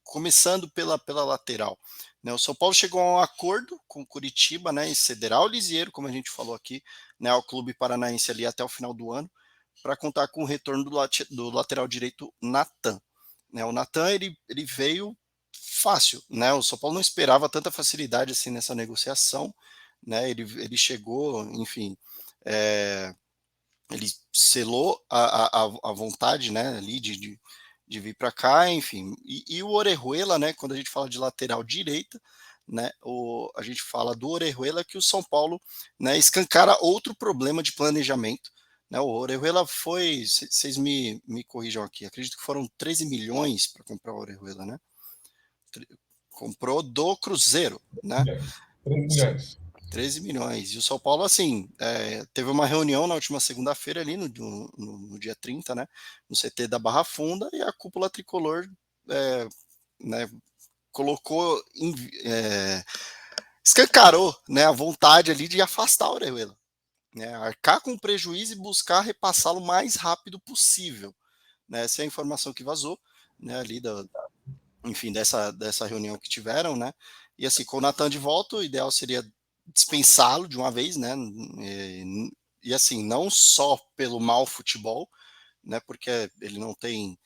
começando pela lateral, né, o São Paulo chegou a um acordo com o Curitiba, né, em cederar o Lisieiro, como a gente falou aqui, né, ao clube paranaense ali até o final do ano, para contar com o retorno do lateral direito Natan. Né, o Natan ele veio fácil, né, o São Paulo não esperava tanta facilidade assim nessa negociação, né, ele chegou, enfim, ele selou a vontade, né, ali de vir para cá, enfim, e o Orejuela, né, quando a gente fala de lateral direita, né, a gente fala do Orejuela que o São Paulo, né, escancara outro problema de planejamento, né, o Orejuela foi, vocês me corrijam aqui, acredito que foram 13 milhões para comprar o Orejuela, né, comprou do Cruzeiro, né, 13 milhões. 13 milhões. E o São Paulo, assim, teve uma reunião na última segunda-feira ali, no dia 30, né, no CT da Barra Funda, e a cúpula tricolor, né, colocou, escancarou, né, a vontade ali de afastar o Orejuela, né, arcar com o prejuízo e buscar repassá-lo o mais rápido possível. Né, essa é a informação que vazou, né, ali enfim, dessa reunião que tiveram, né, e assim, com o Natan de volta, o ideal seria dispensá-lo de uma vez, né? E assim, não só pelo mau futebol, né? Porque ele não tem,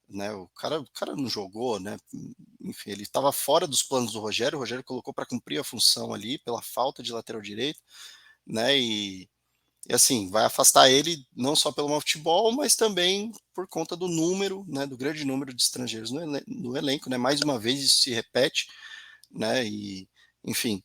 né? O cara não jogou, né? Enfim, ele estava fora dos planos do Rogério. O Rogério colocou para cumprir a função ali pela falta de lateral direito, né? E assim, vai afastar ele não só pelo mau futebol, mas também por conta do número, né? Do grande número de estrangeiros no elenco, né? Mais uma vez isso se repete, né? E enfim,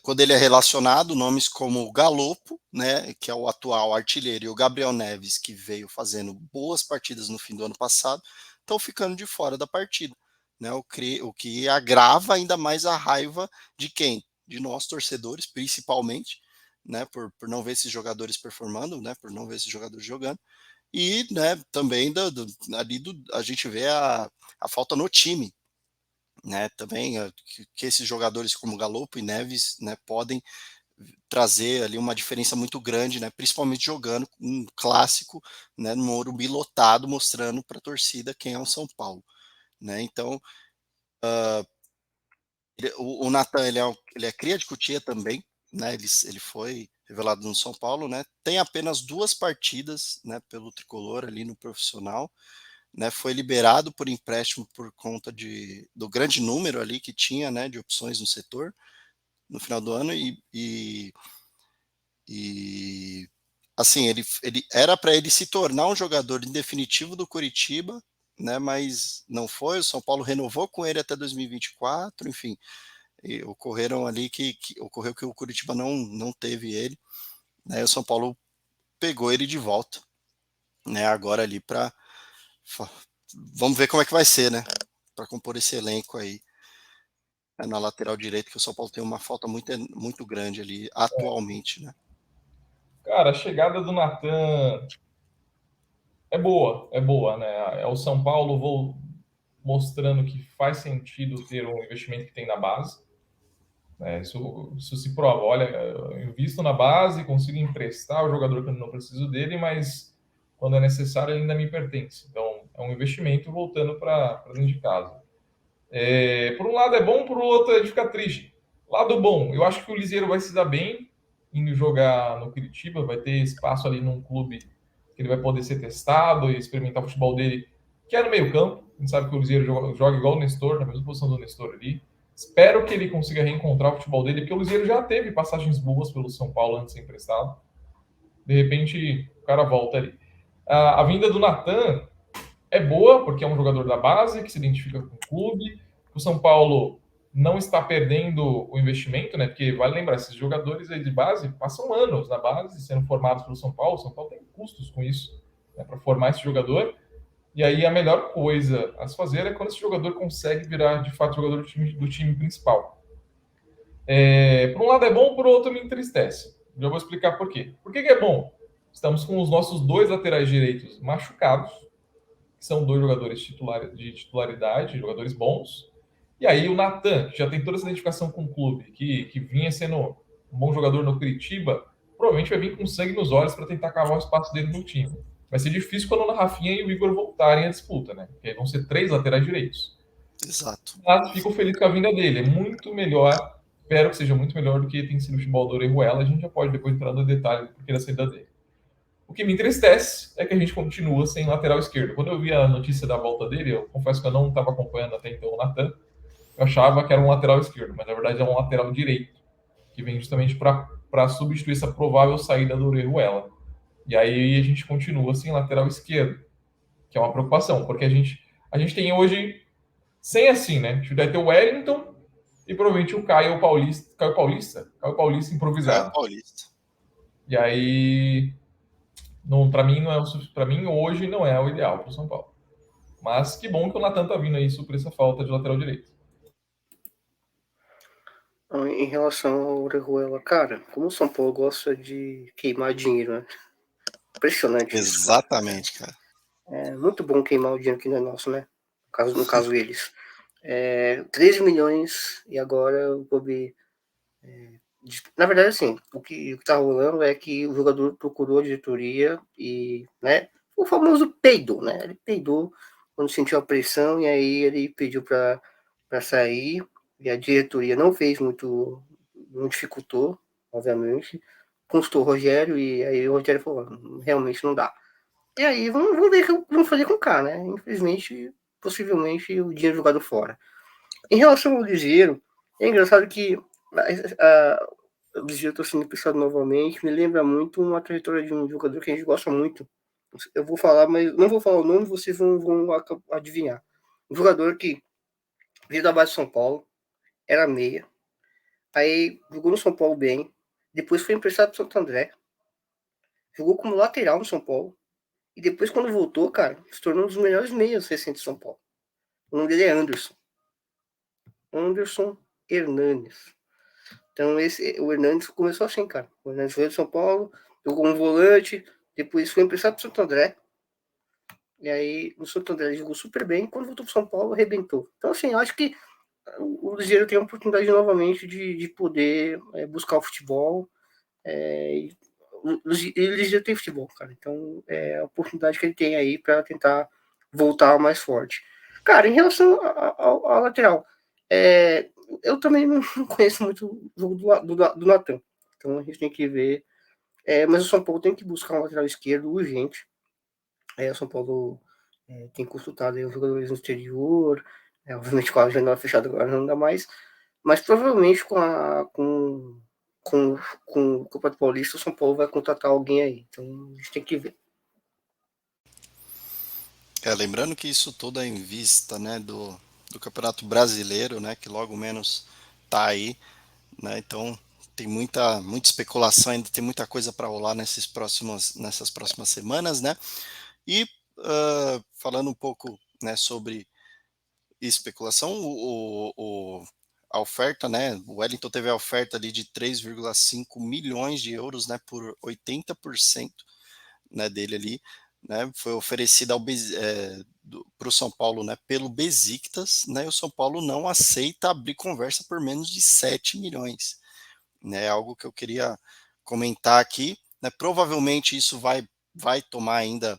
quando ele é relacionado, nomes como o Galopo, né, que é o atual artilheiro, e o Gabriel Neves, que veio fazendo boas partidas no fim do ano passado, estão ficando de fora da partida. Né, o que agrava ainda mais a raiva de quem? De nós, torcedores, principalmente, né, por não ver esses jogadores performando, né, por não ver esses jogadores jogando, e né, também a gente vê a falta no time, né, também que esses jogadores como Galopo e Neves, né, podem trazer ali uma diferença muito grande, né, principalmente jogando um clássico, né, no Morumbi lotado, mostrando para a torcida quem é o São Paulo, né, então o Natan ele é cria de Cotia também, né, ele foi revelado no São Paulo, né, tem apenas 2 partidas, né, pelo tricolor ali no profissional, né, foi liberado por empréstimo por conta do grande número ali que tinha, né, de opções no setor no final do ano e assim, ele era para ele se tornar um jogador em definitivo do Curitiba, né, mas não foi, o São Paulo renovou com ele até 2024, enfim, ocorreram ali ocorreu que o Curitiba não teve ele, né, o São Paulo pegou ele de volta, né, agora ali para vamos ver como é que vai ser, né, para compor esse elenco aí, né, na lateral direita, que o São Paulo tem uma falta muito grande ali atualmente, né. Cara, a chegada do Natan é boa, né? É o São Paulo mostrando que faz sentido ter um investimento que tem na base. Né? Isso se prova. Olha, eu invisto na base, consigo emprestar o jogador que eu não preciso dele, mas quando é necessário ele ainda me pertence. Então, é um investimento voltando para dentro de casa. Por um lado é bom, por outro é de ficar triste. Lado bom, eu acho que o Lisieiro vai se dar bem indo jogar no Curitiba, vai ter espaço ali num clube que ele vai poder ser testado e experimentar o futebol dele, que é no meio campo. A gente sabe que o Lisieiro joga igual o Nestor, na mesma posição do Nestor ali. Espero que ele consiga reencontrar o futebol dele, porque o Luziero já teve passagens boas pelo São Paulo antes de ser emprestado. De repente, o cara volta ali. A vinda do Natan é boa, porque é um jogador da base, que se identifica com o clube. O São Paulo não está perdendo o investimento, né? Porque vale lembrar, esses jogadores aí de base passam anos na base, sendo formados pelo São Paulo. O São Paulo tem custos com isso, né, para formar esse jogador. E aí a melhor coisa a se fazer é quando esse jogador consegue virar, de fato, jogador do time principal. Por um lado é bom, por outro me entristece. Já vou explicar por quê. Por que é bom? Estamos com os nossos dois laterais direitos machucados, que são dois jogadores de titularidade, jogadores bons. E aí o Natan, que já tem toda essa identificação com o clube, que vinha sendo um bom jogador no Curitiba, provavelmente vai vir com sangue nos olhos para tentar cavar o espaço dele no time. Vai ser difícil quando o Rafinha e o Igor voltarem à disputa, né? Porque aí vão ser 3 laterais direitos. Exato. Mas fico feliz com a vinda dele. É muito melhor, espero que seja muito melhor do que tem sido o futebol do Orejuela. A gente já pode depois entrar no detalhe do porquê da saída dele. O que me entristece é que a gente continua sem lateral esquerdo. Quando eu vi a notícia da volta dele, eu confesso que eu não estava acompanhando até então o Natan. Eu achava que era um lateral esquerdo, mas na verdade é um lateral direito, que vem justamente para substituir essa provável saída do Orejuela. E aí a gente continua sem lateral esquerdo, que é uma preocupação, porque a gente tem hoje, sem assim, né? A gente vai ter o Wellington e provavelmente o Caio Paulista Caio improvisado. Paulista. E aí, para mim, para mim hoje não é o ideal para o São Paulo. Mas que bom que o Natan tá vindo aí suprir essa falta de lateral direito. Em relação ao Orejuela, cara, como o São Paulo gosta de queimar dinheiro, né? Impressionante isso, cara. Exatamente, cara. É muito bom queimar o dinheiro que não é nosso, né? No caso eles. 13 milhões e agora o clube. Na verdade, assim, o que tá rolando é que o jogador procurou a diretoria e, né, o famoso peidou, né? Ele peidou quando sentiu a pressão e aí ele pediu para sair e a diretoria não fez muito, não dificultou, obviamente, constou o Rogério e aí o Rogério falou, realmente não dá. E aí vamos ver o que vamos fazer com o cara, né? Infelizmente, possivelmente o dinheiro jogado fora. Em relação ao Ligeiro, é engraçado que o Ligeiro está sendo pensado novamente, me lembra muito uma trajetória de um jogador que a gente gosta muito. Eu vou falar, mas não vou falar o nome, vocês vão adivinhar. Um jogador que veio da base de São Paulo, era meia, aí jogou no São Paulo bem, depois foi emprestado para o Santo André, jogou como lateral no São Paulo, e depois quando voltou, cara, se tornou um dos melhores meias recentes de São Paulo. O nome dele é Anderson. Anderson Hernanes. Então, o Hernandes começou assim, cara. O Hernandes veio de São Paulo, jogou um volante, depois foi emprestado para o Santo André. E aí, no Santo André, ele jogou super bem. Quando voltou para São Paulo, arrebentou. Então, assim, eu acho que o Ligeiro tem a oportunidade novamente de poder buscar o futebol. O Ligeiro tem futebol, cara. Então, é a oportunidade que ele tem aí para tentar voltar mais forte. Cara, em relação ao lateral, eu também não conheço muito o jogo do Natan. Então a gente tem que ver. Mas o São Paulo tem que buscar um lateral esquerdo urgente. O São Paulo tem consultado aí os jogadores no exterior. Obviamente com a janela fechada agora não dá mais. Mas provavelmente com o Campeonato Paulista, o São Paulo vai contratar alguém aí. Então a gente tem que ver. Lembrando que isso tudo é em vista, né, do Campeonato Brasileiro, né, que logo menos tá aí, né, então tem muita especulação, ainda tem muita coisa para rolar nessas próximas semanas, né, e falando um pouco, né, sobre especulação, a oferta, né, o Wellington teve a oferta ali de 3,5 milhões de euros, né, por 80%, né, dele ali, né, foi oferecida para o São Paulo, né, pelo Besiktas, né, e o São Paulo não aceita abrir conversa por menos de 7 milhões, né, algo que eu queria comentar aqui, né, provavelmente isso vai tomar ainda,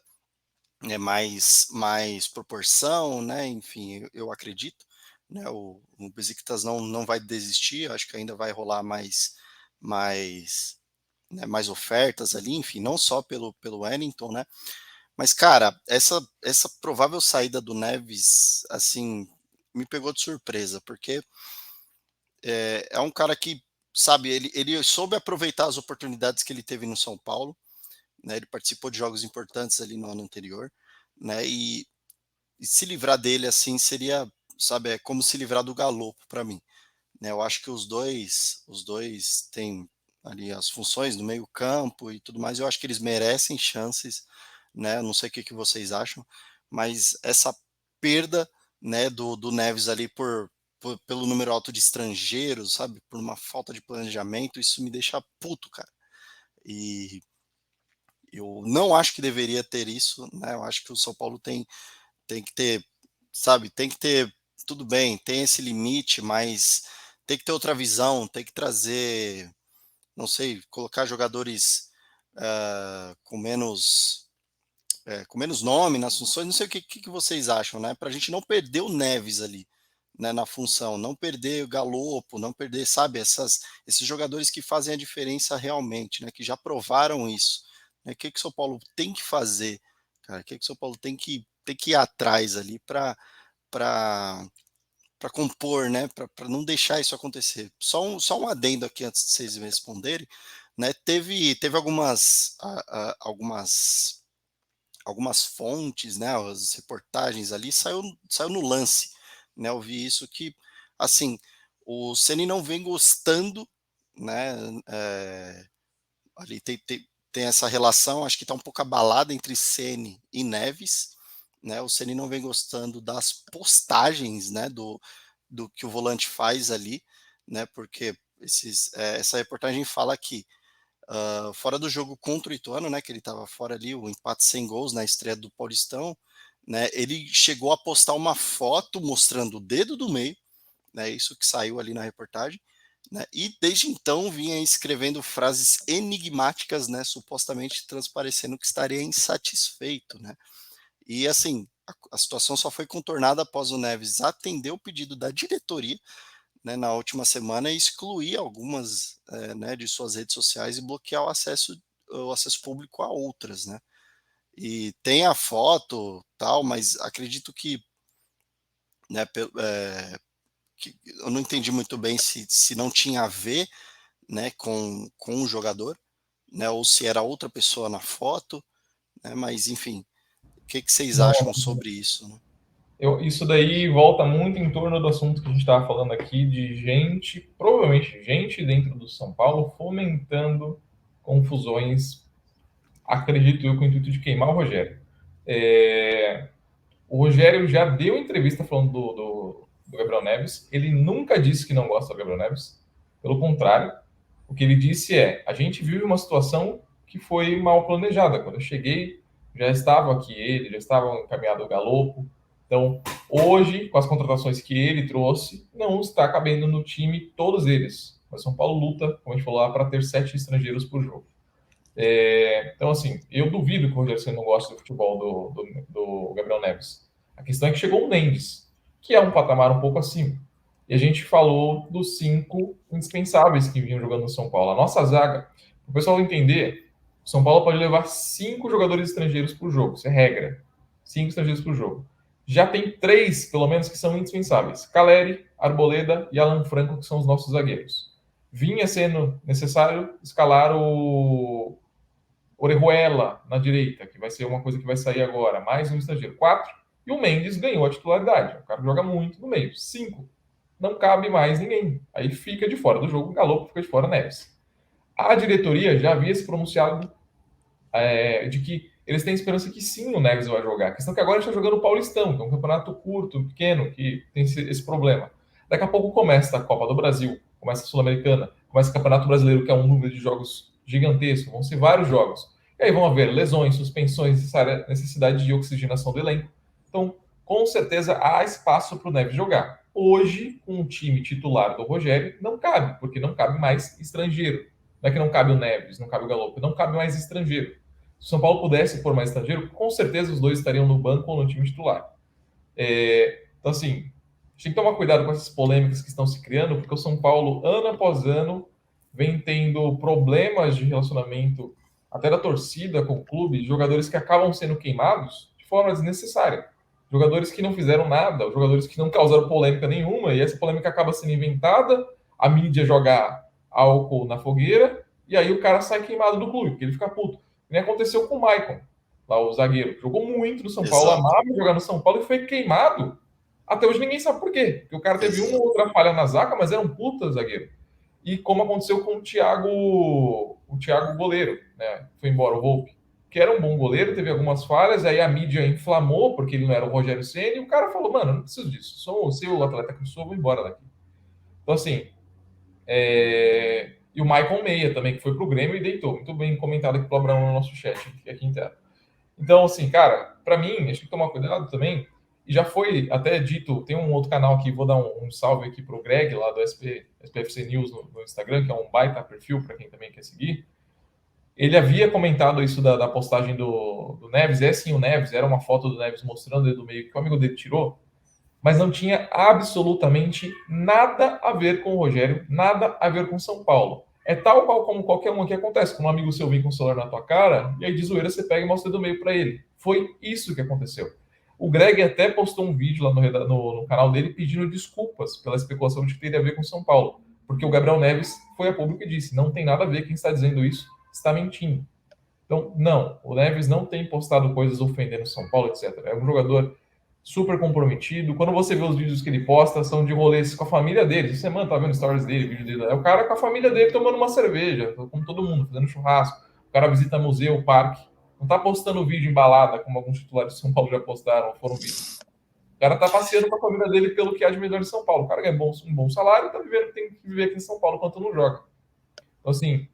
né, mais proporção, né, enfim, eu acredito, né, o Besiktas não vai desistir, acho que ainda vai rolar mais, né, mais ofertas ali, enfim, não só pelo Wellington, né, mas, cara, essa provável saída do Neves, assim, me pegou de surpresa, porque é um cara que, sabe, ele soube aproveitar as oportunidades que ele teve no São Paulo, né? Ele participou de jogos importantes ali no ano anterior, né? E se livrar dele assim seria, sabe, é como se livrar do Galopo para mim, né? Eu acho que os dois têm ali as funções no meio-campo e tudo mais. Eu acho que eles merecem chances, né? Não sei o que vocês acham, mas essa perda, né, do Neves ali pelo número alto de estrangeiros, sabe, por uma falta de planejamento, isso me deixa puto, cara. E eu não acho que deveria ter isso, né? Eu acho que o São Paulo tem que ter, sabe, tem que ter, tudo bem, tem esse limite, mas tem que ter outra visão, tem que trazer, não sei, colocar jogadores com menos nome nas funções, não sei o que vocês acham, né? Para a gente não perder o Neves ali, né, na função, não perder o Galopo, não perder, sabe, esses jogadores que fazem a diferença realmente, né? Que já provaram isso. Né? O que o São Paulo tem que fazer, cara? O que o São Paulo tem que ir atrás ali para compor, né? Para não deixar isso acontecer. Só um adendo aqui antes de vocês me responderem, né? Teve algumas fontes, né, as reportagens ali, saiu no Lance, né, eu vi isso que, assim, o Ceni não vem gostando, né, ali tem essa relação, acho que está um pouco abalada entre Ceni e Neves, né, o Ceni não vem gostando das postagens, né, do que o volante faz ali, né, porque essa reportagem fala que fora do jogo contra o Ituano, né, que ele estava fora ali, o empate sem gols na estreia do Paulistão, né, ele chegou a postar uma foto mostrando o dedo do meio, né, isso que saiu ali na reportagem, né, e desde então vinha escrevendo frases enigmáticas, né, supostamente transparecendo que estaria insatisfeito, né, e assim, a situação só foi contornada após o Neves atender o pedido da diretoria, né, na última semana, excluir algumas, né, de suas redes sociais e bloquear o acesso público a outras, né? E tem a foto, tal, mas acredito que, né, que eu não entendi muito bem se não tinha a ver, né, com o jogador, né, ou se era outra pessoa na foto, né, mas enfim, o que vocês Não, acham sobre isso, né? isso daí volta muito em torno do assunto que a gente estava falando aqui, de gente, provavelmente gente dentro do São Paulo, fomentando confusões, acredito eu, com o intuito de queimar o Rogério. O Rogério já deu entrevista falando do Gabriel Neves, ele nunca disse que não gosta do Gabriel Neves, pelo contrário, o que ele disse é: a gente vive uma situação que foi mal planejada. Quando eu cheguei, já estava aqui ele, já estava encaminhado o Galopo. Então, hoje, com as contratações que ele trouxe, não está cabendo no time todos eles. Mas São Paulo luta, como a gente falou lá, para ter 7 estrangeiros por jogo. Então, assim, eu duvido que o Rogério Ceni não goste do futebol do Gabriel Neves. A questão é que chegou o Mendes, que é um patamar um pouco acima. E a gente falou dos 5 indispensáveis que vinham jogando no São Paulo. A nossa zaga, para o pessoal entender, o São Paulo pode levar 5 jogadores estrangeiros por jogo, isso é regra. 5 estrangeiros por jogo. Já tem 3, pelo menos, que são indispensáveis: Caleri, Arboleda e Alan Franco, que são os nossos zagueiros. Vinha sendo necessário escalar o Orejuela na direita, que vai ser uma coisa que vai sair agora, mais um estrangeiro. 4. E o Mendes ganhou a titularidade. O cara joga muito no meio. 5. Não cabe mais ninguém. Aí fica de fora do jogo, o Galopo fica de fora, Neves. A diretoria já havia se pronunciado de que eles têm esperança que sim o Neves vai jogar. A questão é que agora a gente está jogando o Paulistão, que é um campeonato curto, pequeno, que tem esse problema. Daqui a pouco começa a Copa do Brasil, começa a Sul-Americana, começa o Campeonato Brasileiro, que é um número de jogos gigantesco, vão ser vários jogos. E aí vão haver lesões, suspensões, necessidade de oxigenação do elenco. Então, com certeza, há espaço para o Neves jogar. Hoje, com o time titular do Rogério, não cabe, porque não cabe mais estrangeiro. Não é que não cabe o Neves, não cabe o Galopo, não cabe mais estrangeiro. Se o São Paulo pudesse pôr mais estrangeiro, com certeza os dois estariam no banco ou no time titular. Então, assim, a gente tem que tomar cuidado com essas polêmicas que estão se criando, porque o São Paulo, ano após ano, vem tendo problemas de relacionamento, até da torcida com o clube, jogadores que acabam sendo queimados de forma desnecessária. Jogadores que não fizeram nada, jogadores que não causaram polêmica nenhuma, e essa polêmica acaba sendo inventada, a mídia jogar álcool na fogueira, e aí o cara sai queimado do clube, porque ele fica puto. E nem aconteceu com o Maicon, lá o zagueiro. Jogou muito no São Paulo, Exato. amava jogar no São Paulo e foi queimado. Até hoje ninguém sabe por quê. Porque o cara teve uma ou outra falha na zaga, mas era um puta zagueiro. E como aconteceu com o Thiago goleiro, né? Foi embora, o Volpe, que era um bom goleiro, teve algumas falhas, aí a mídia inflamou, porque ele não era o Rogério Ceni, e o cara falou, mano, eu não preciso disso, sou o seu atleta que eu sou, vou embora daqui. Então, assim, e o Michael Meia também, que foi pro Grêmio e deitou. Muito bem comentado aqui pelo Abraão no nosso chat, aqui inteiro. Então, assim, cara, para mim, a gente tem que tomar cuidado também. E já foi até dito, tem um outro canal aqui, vou dar um salve aqui pro Greg, lá do SPFC News no Instagram, que é um baita perfil para quem também quer seguir. Ele havia comentado isso da postagem do Neves, é sim o Neves, era uma foto do Neves mostrando ele do meio que o amigo dele tirou, mas não tinha absolutamente nada a ver com o Rogério, nada a ver com São Paulo. É tal qual como qualquer um que acontece, quando um amigo seu vem com o celular na tua cara, e aí de zoeira você pega e mostra do meio para ele. Foi isso que aconteceu. O Greg até postou um vídeo lá no canal dele pedindo desculpas pela especulação de que teria a ver com São Paulo, porque o Gabriel Neves foi a público e disse, não tem nada a ver, quem está dizendo isso está mentindo. Então, não, o Neves não tem postado coisas ofendendo São Paulo, etc. É um jogador super comprometido. Quando você vê os vídeos que ele posta, são de rolês com a família dele. Você, mano, tá vendo stories dele, vídeo dele. É o cara com a família dele tomando uma cerveja, como todo mundo, fazendo churrasco. O cara visita museu, parque. Não tá postando vídeo em balada, como alguns titulares de São Paulo já postaram, foram vistos. O cara tá passeando com a família dele pelo que há de melhor em São Paulo. O cara ganha um bom salário, tá vivendo, tem que viver aqui em São Paulo enquanto não joga. Então, assim,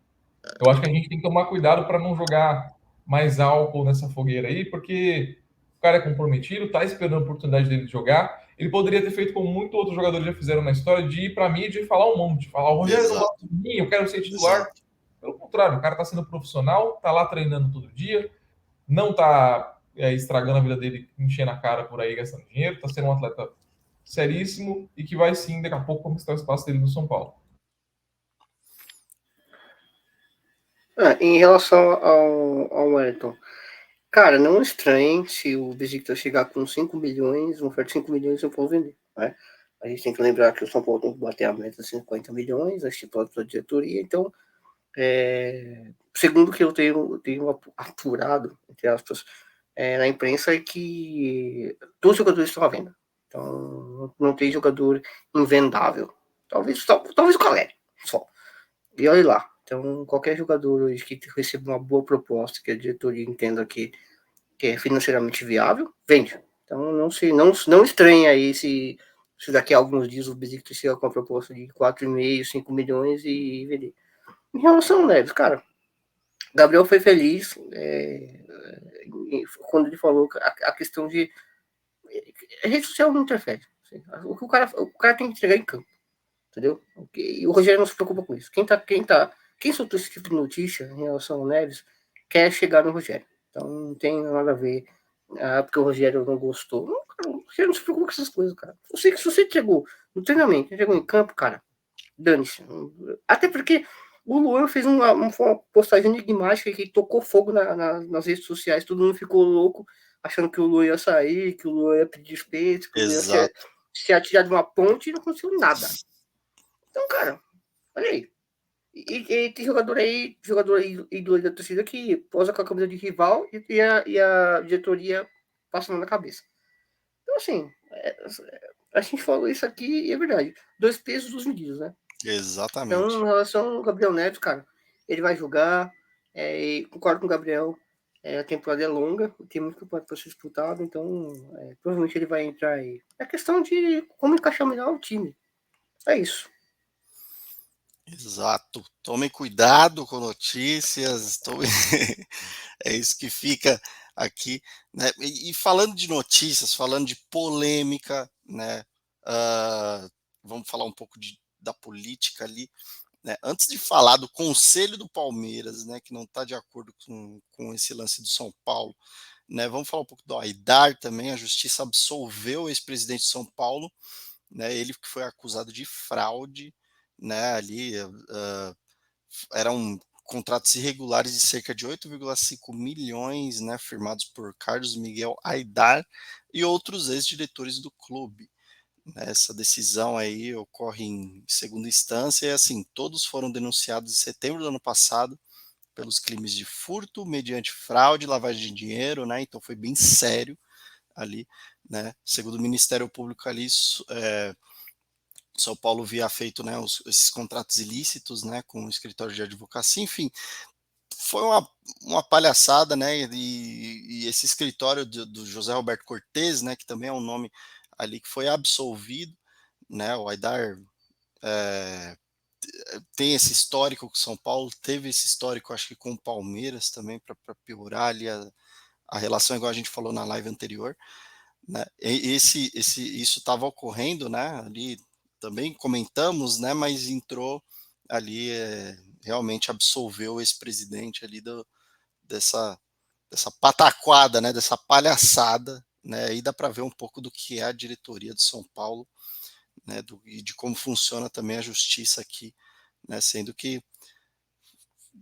eu acho que a gente tem que tomar cuidado para não jogar mais álcool nessa fogueira aí, porque o cara é comprometido, tá esperando a oportunidade dele de jogar. Ele poderia ter feito como muitos outros jogadores já fizeram na história, de ir para a mídia e falar um monte, falar, o Rogério não gosta de mim, eu quero ser titular. Exato. Pelo contrário, o cara tá sendo profissional, tá lá treinando todo dia, não tá estragando a vida dele, enchendo a cara por aí, gastando dinheiro, tá sendo um atleta seríssimo e que vai sim, daqui a pouco, conquistar o espaço dele no São Paulo. Em relação ao Wellington, cara, não estranhe se o Besiktas chegar com 5 milhões, uma oferta de 5 milhões, eu vou vender, né? A gente tem que lembrar que o São Paulo tem que bater a meta de 50 milhões, a estipulada pela diretoria, então, segundo o que eu tenho apurado, entre aspas, na imprensa, é que todos os jogadores estão à venda. Então, não tem jogador invendável. Talvez o Caleri, só. E olha lá. Então, qualquer jogador hoje que receba uma boa proposta, que a diretoria entenda que é financeiramente viável, vende. Então, não estranhe aí se daqui a alguns dias o Besiktas chega com a proposta de 4,5, 5 milhões e vender. Em relação ao Neves, cara, Gabriel foi feliz quando ele falou a questão de a rede social não interfere. Assim, o cara tem que entregar em campo, entendeu? E o Rogério não se preocupa com isso. Quem soltou esse tipo de notícia em relação ao Neves quer chegar no Rogério. Então não tem nada a ver porque o Rogério não gostou. Não, cara, o Rogério não se preocupa com essas coisas, cara. Se você chegou no treinamento, chegou em campo, cara, dane-se. Até porque o Luan fez uma postagem enigmática que tocou fogo nas redes sociais, todo mundo ficou louco, achando que o Luan ia sair, que o Luan ia pedir despeito, que o Luan ia se atirar de uma ponte e não aconteceu nada. Então, cara, olha aí. E tem jogador aí ídolo da torcida que posa com a camisa de rival e a diretoria passando na cabeça. Então, assim, a gente falou isso aqui e é verdade. 2 pesos, 2 medidas, né? Exatamente. Então, em relação ao Gabriel Neves, cara, ele vai jogar. Concordo com o Gabriel. A temporada é longa, tem muito campeonato para ser disputado, então provavelmente ele vai entrar aí. É questão de como encaixar melhor o time. É isso. Exato. Tomem cuidado com notícias. É isso que fica aqui, né? E falando de notícias, falando de polêmica, né? Vamos falar um pouco da política ali, né? Antes de falar do Conselho do Palmeiras, né? Que não está de acordo com esse lance do São Paulo, né? Vamos falar um pouco do Aidar também. A Justiça absolveu o ex-presidente de São Paulo, né? Ele que foi acusado de fraude, né? Ali eram contratos irregulares de cerca de 8,5 milhões, né, firmados por Carlos Miguel Aidar e outros ex-diretores do clube. né? Essa decisão aí ocorre em segunda instância e, assim, todos foram denunciados em setembro do ano passado pelos crimes de furto mediante fraude, lavagem de dinheiro, né? Então foi bem sério ali, né? Segundo o Ministério Público ali, São Paulo havia feito, né, esses contratos ilícitos, né, com o escritório de advocacia, enfim, foi uma palhaçada, né, e esse escritório do José Roberto Cortes, né, que também é um nome ali que foi absolvido, né, o Aidar tem esse histórico com São Paulo, teve esse histórico, acho que com o Palmeiras também, para piorar ali a relação, igual a gente falou na live anterior, né? Isso estava ocorrendo, né? Ali também comentamos, né? Mas entrou ali, realmente absolveu o ex-presidente ali dessa pataquada, né? Dessa palhaçada, né? Aí dá para ver um pouco do que é a diretoria de São Paulo, né? E de como funciona também a justiça aqui, né? Sendo que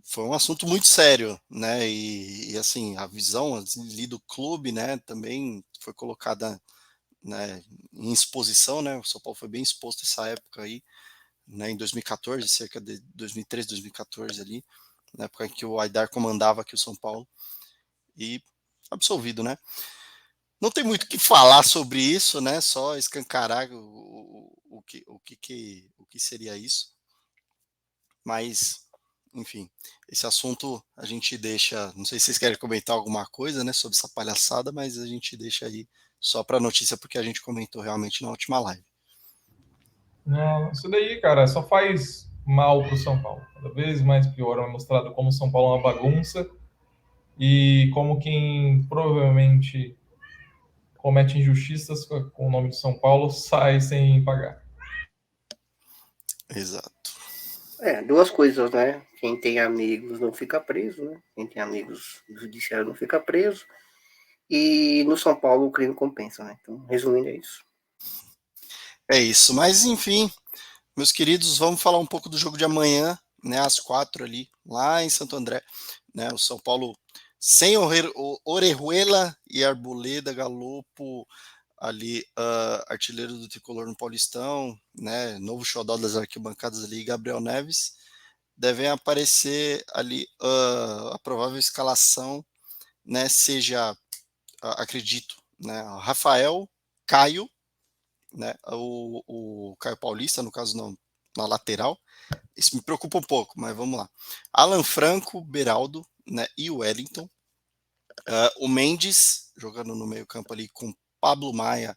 foi um assunto muito sério, né? E assim, a visão ali do clube, né? Também foi colocada, né, em exposição, né? O São Paulo foi bem exposto essa época aí, né, em 2014, cerca de 2013, 2014 ali, na época em que o Aidar comandava aqui o São Paulo e absolvido, né? Não tem muito o que falar sobre isso, né? Só escancarar o que seria isso, mas enfim, esse assunto a gente deixa. Não sei se vocês querem comentar alguma coisa, né, sobre essa palhaçada, mas a gente deixa aí só para notícia porque a gente comentou realmente na última live. Não, isso daí, cara, só faz mal pro São Paulo. Cada vez mais pior, é mostrado como São Paulo é uma bagunça e como quem provavelmente comete injustiças com o nome de São Paulo sai sem pagar. Exato. Duas coisas, né? Quem tem amigos não fica preso, né? Quem tem amigos do judiciário não fica preso. E no São Paulo o crime compensa, né? Então, resumindo, é isso. É isso. Mas enfim, meus queridos, vamos falar um pouco do jogo de amanhã, né? Às 4 ali, lá em Santo André, né? O São Paulo sem Orejuela e Arboleda, Galopo, ali, artilheiro do tricolor no Paulistão, né? Novo xodó das arquibancadas ali, Gabriel Neves, devem aparecer ali, a provável escalação, né? Seja, acredito, né? Rafael, Caio, né? O Caio Paulista, no caso, não, na lateral. Isso me preocupa um pouco, mas vamos lá. Alan Franco, Beraldo, né? E o Wellington. O Mendes, jogando no meio-campo ali com Pablo Maia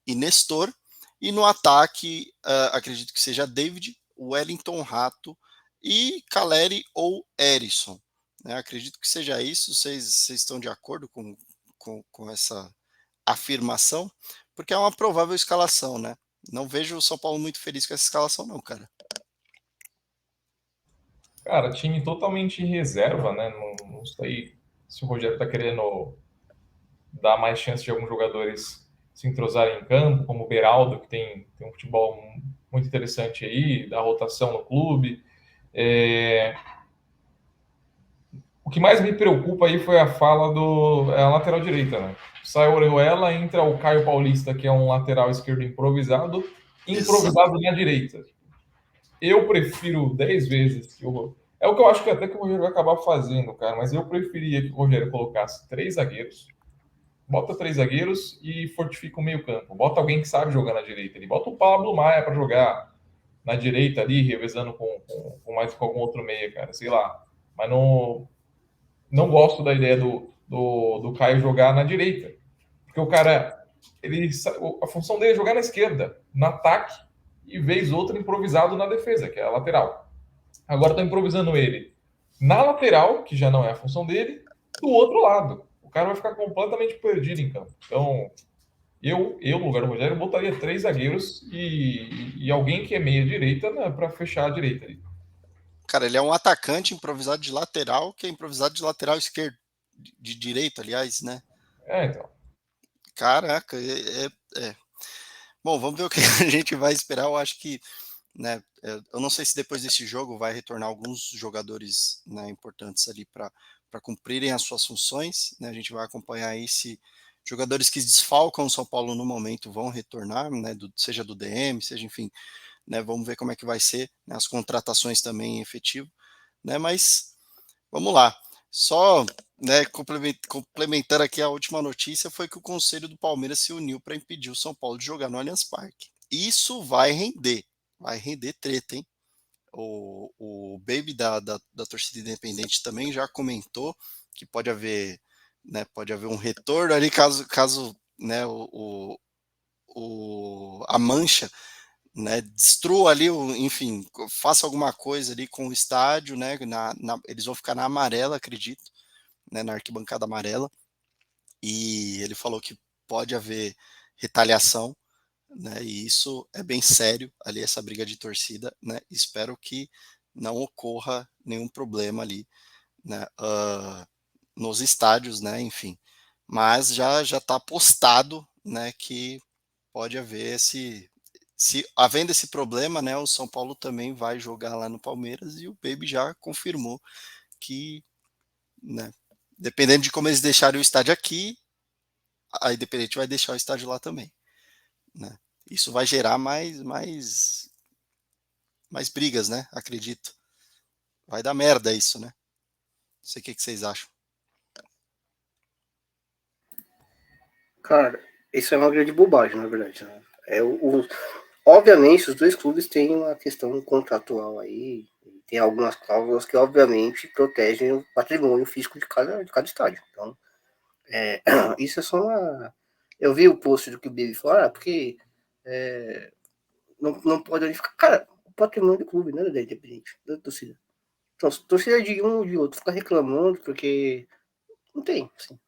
e Nestor. E no ataque, acredito que seja David, Wellington Rato e Caleri ou Erisson. Né? Acredito que seja isso. Vocês estão de acordo com essa afirmação? Porque é uma provável escalação, né? Não vejo o São Paulo muito feliz com essa escalação, não, cara. Cara, time totalmente em reserva, né? Não sei se o Rogério tá querendo dar mais chance de alguns jogadores se entrosarem em campo, como o Beraldo, que tem um futebol muito interessante aí, da rotação no clube. O que mais me preocupa aí foi a fala a lateral direita, né? Sai o Orejuela, entra o Caio Paulista, que é um lateral esquerdo improvisado Exato. na direita. Eu prefiro 10 vezes que o. É o que eu acho que até que o Rogério vai acabar fazendo, cara, mas eu preferia que o Rogério colocasse 3 zagueiros, bota 3 zagueiros e fortifica o meio-campo. Bota alguém que sabe jogar na direita. Ele bota o Pablo Maia para jogar na direita ali, revezando com algum outro meia, cara, sei lá. Mas não gosto da ideia do Caio jogar na direita. Porque o cara, a função dele é jogar na esquerda, no ataque, e vez outra improvisado na defesa, que é a lateral. Agora estão improvisando ele na lateral, que já não é a função dele, do outro lado. O cara vai ficar completamente perdido em campo. Então, no lugar do Rogério, botaria 3 zagueiros e alguém que é meia-direita, né, para fechar a direita ali. Cara, ele é um atacante improvisado de lateral, que é improvisado de lateral esquerdo, de direito, aliás, né? Então. Caraca, Bom, vamos ver o que a gente vai esperar. Eu acho que, né, eu não sei se depois desse jogo vai retornar alguns jogadores, né, importantes ali para cumprirem as suas funções, né? A gente vai acompanhar aí se jogadores que desfalcam o São Paulo no momento vão retornar, né, seja do DM, seja, enfim, né, vamos ver como é que vai ser, né, as contratações também em efetivo, né, mas vamos lá. Só, né, complementando aqui a última notícia, foi que o Conselho do Palmeiras se uniu para impedir o São Paulo de jogar no Allianz Parque. Isso vai render treta, hein? O Baby da torcida independente também já comentou que pode haver, né, pode haver um retorno ali caso né, a mancha, né, destrua ali, enfim, faça alguma coisa ali com o estádio, né, eles vão ficar na amarela, acredito, né, na arquibancada amarela, e ele falou que pode haver retaliação, né, e isso é bem sério ali, essa briga de torcida, né, espero que não ocorra nenhum problema ali, né, nos estádios, né, enfim, mas já está postado, né, que pode haver se havendo esse problema, né, o São Paulo também vai jogar lá no Palmeiras e o Baby já confirmou que, né, dependendo de como eles deixarem o estádio aqui, a Independente vai deixar o estádio lá também, né? Isso vai gerar mais brigas, né? Acredito. Vai dar merda isso, né? Não sei o que vocês acham. Cara, isso é uma grande bobagem, na verdade. Né? Obviamente, os dois clubes têm uma questão contratual aí, tem algumas cláusulas que, obviamente, protegem o patrimônio físico de cada estádio. Então, isso é só uma. Eu vi o post do que o Baby falou, porque não pode unificar. Cara, o patrimônio do clube, não é da Independente, da torcida. Então, se a torcida de um ou de outro fica reclamando, porque não tem. Assim,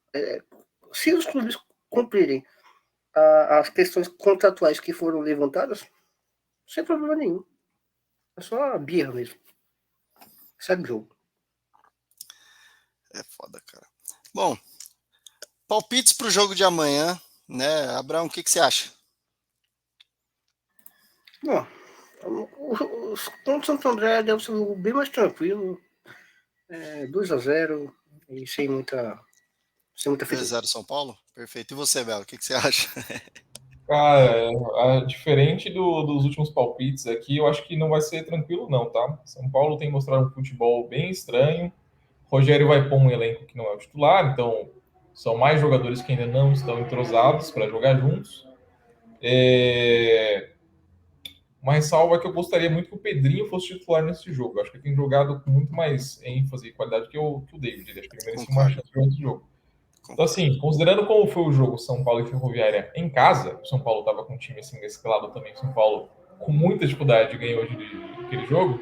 se os clubes cumprirem as questões contratuais que foram levantadas, sem problema nenhum. É só a birra mesmo. Segue o jogo. É foda, cara. Bom, palpites para o jogo de amanhã, né? Abraão, o que você acha? Bom, os pontos Santo André deve ser bem mais tranquilo. 2-0 e sem muita figura. 2-0 São Paulo? Perfeito. E você, Belo, o que você acha? Cara, diferente dos últimos palpites aqui, eu acho que não vai ser tranquilo, não, tá? São Paulo tem mostrado um futebol bem estranho. Rogério vai pôr um elenco que não é o titular, então são mais jogadores que ainda não estão entrosados para jogar juntos. Uma ressalva que eu gostaria muito que o Pedrinho fosse titular nesse jogo. Eu acho que ele tem jogado com muito mais ênfase e qualidade que o David. Acho que ele merecia uma Concordo. chance de outro jogo. Então, Concordo. assim, considerando como foi o jogo São Paulo e Ferroviária em casa, o São Paulo estava com um time assim mesclado também, São Paulo com muita dificuldade ganhou aquele jogo,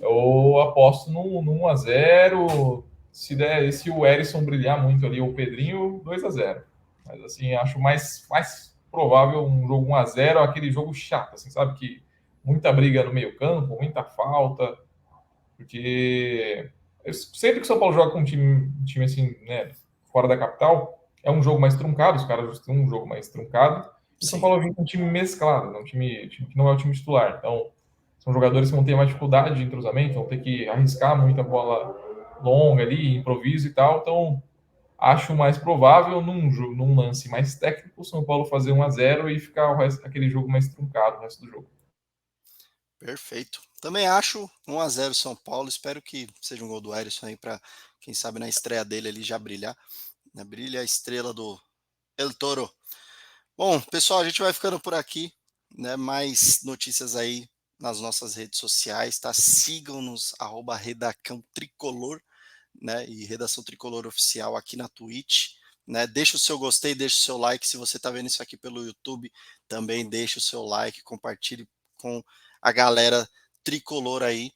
eu aposto no 1-0, se o Erisson brilhar muito ali, ou o Pedrinho, 2-0. Mas, assim, acho mais provável um jogo 1-0, aquele jogo chato, assim, sabe? Que muita briga no meio campo, muita falta, porque sempre que o São Paulo joga com um time assim, né, fora da capital, é um jogo mais truncado, os caras têm um jogo mais truncado, e o São Sim. Paulo vem com um time mesclado, né, um time que não é o time titular. Então, são jogadores que vão ter mais dificuldade de entrosamento, vão ter que arriscar muita bola longa ali, improviso e tal. Então, acho mais provável, num lance mais técnico, o São Paulo fazer 1-0 e ficar aquele jogo mais truncado, o resto do jogo. Perfeito. Também acho 1-0 São Paulo. Espero que seja um gol do Erisson aí para, quem sabe, na estreia dele ele já brilhar. Né? Brilha a estrela do El Toro. Bom, pessoal, a gente vai ficando por aqui. Né? Mais notícias aí nas nossas redes sociais, tá? Sigam-nos, @Redacão Tricolor, né? E Redação Tricolor Oficial aqui na Twitch. Né? Deixa o seu gostei, deixa o seu like. Se você está vendo isso aqui pelo YouTube, também deixa o seu like, compartilhe com a galera tricolor aí.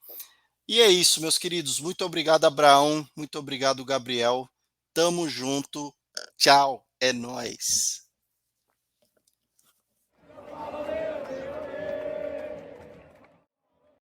E é isso, meus queridos. Muito obrigado, Abraão. Muito obrigado, Gabriel. Tamo junto. Tchau. É nóis.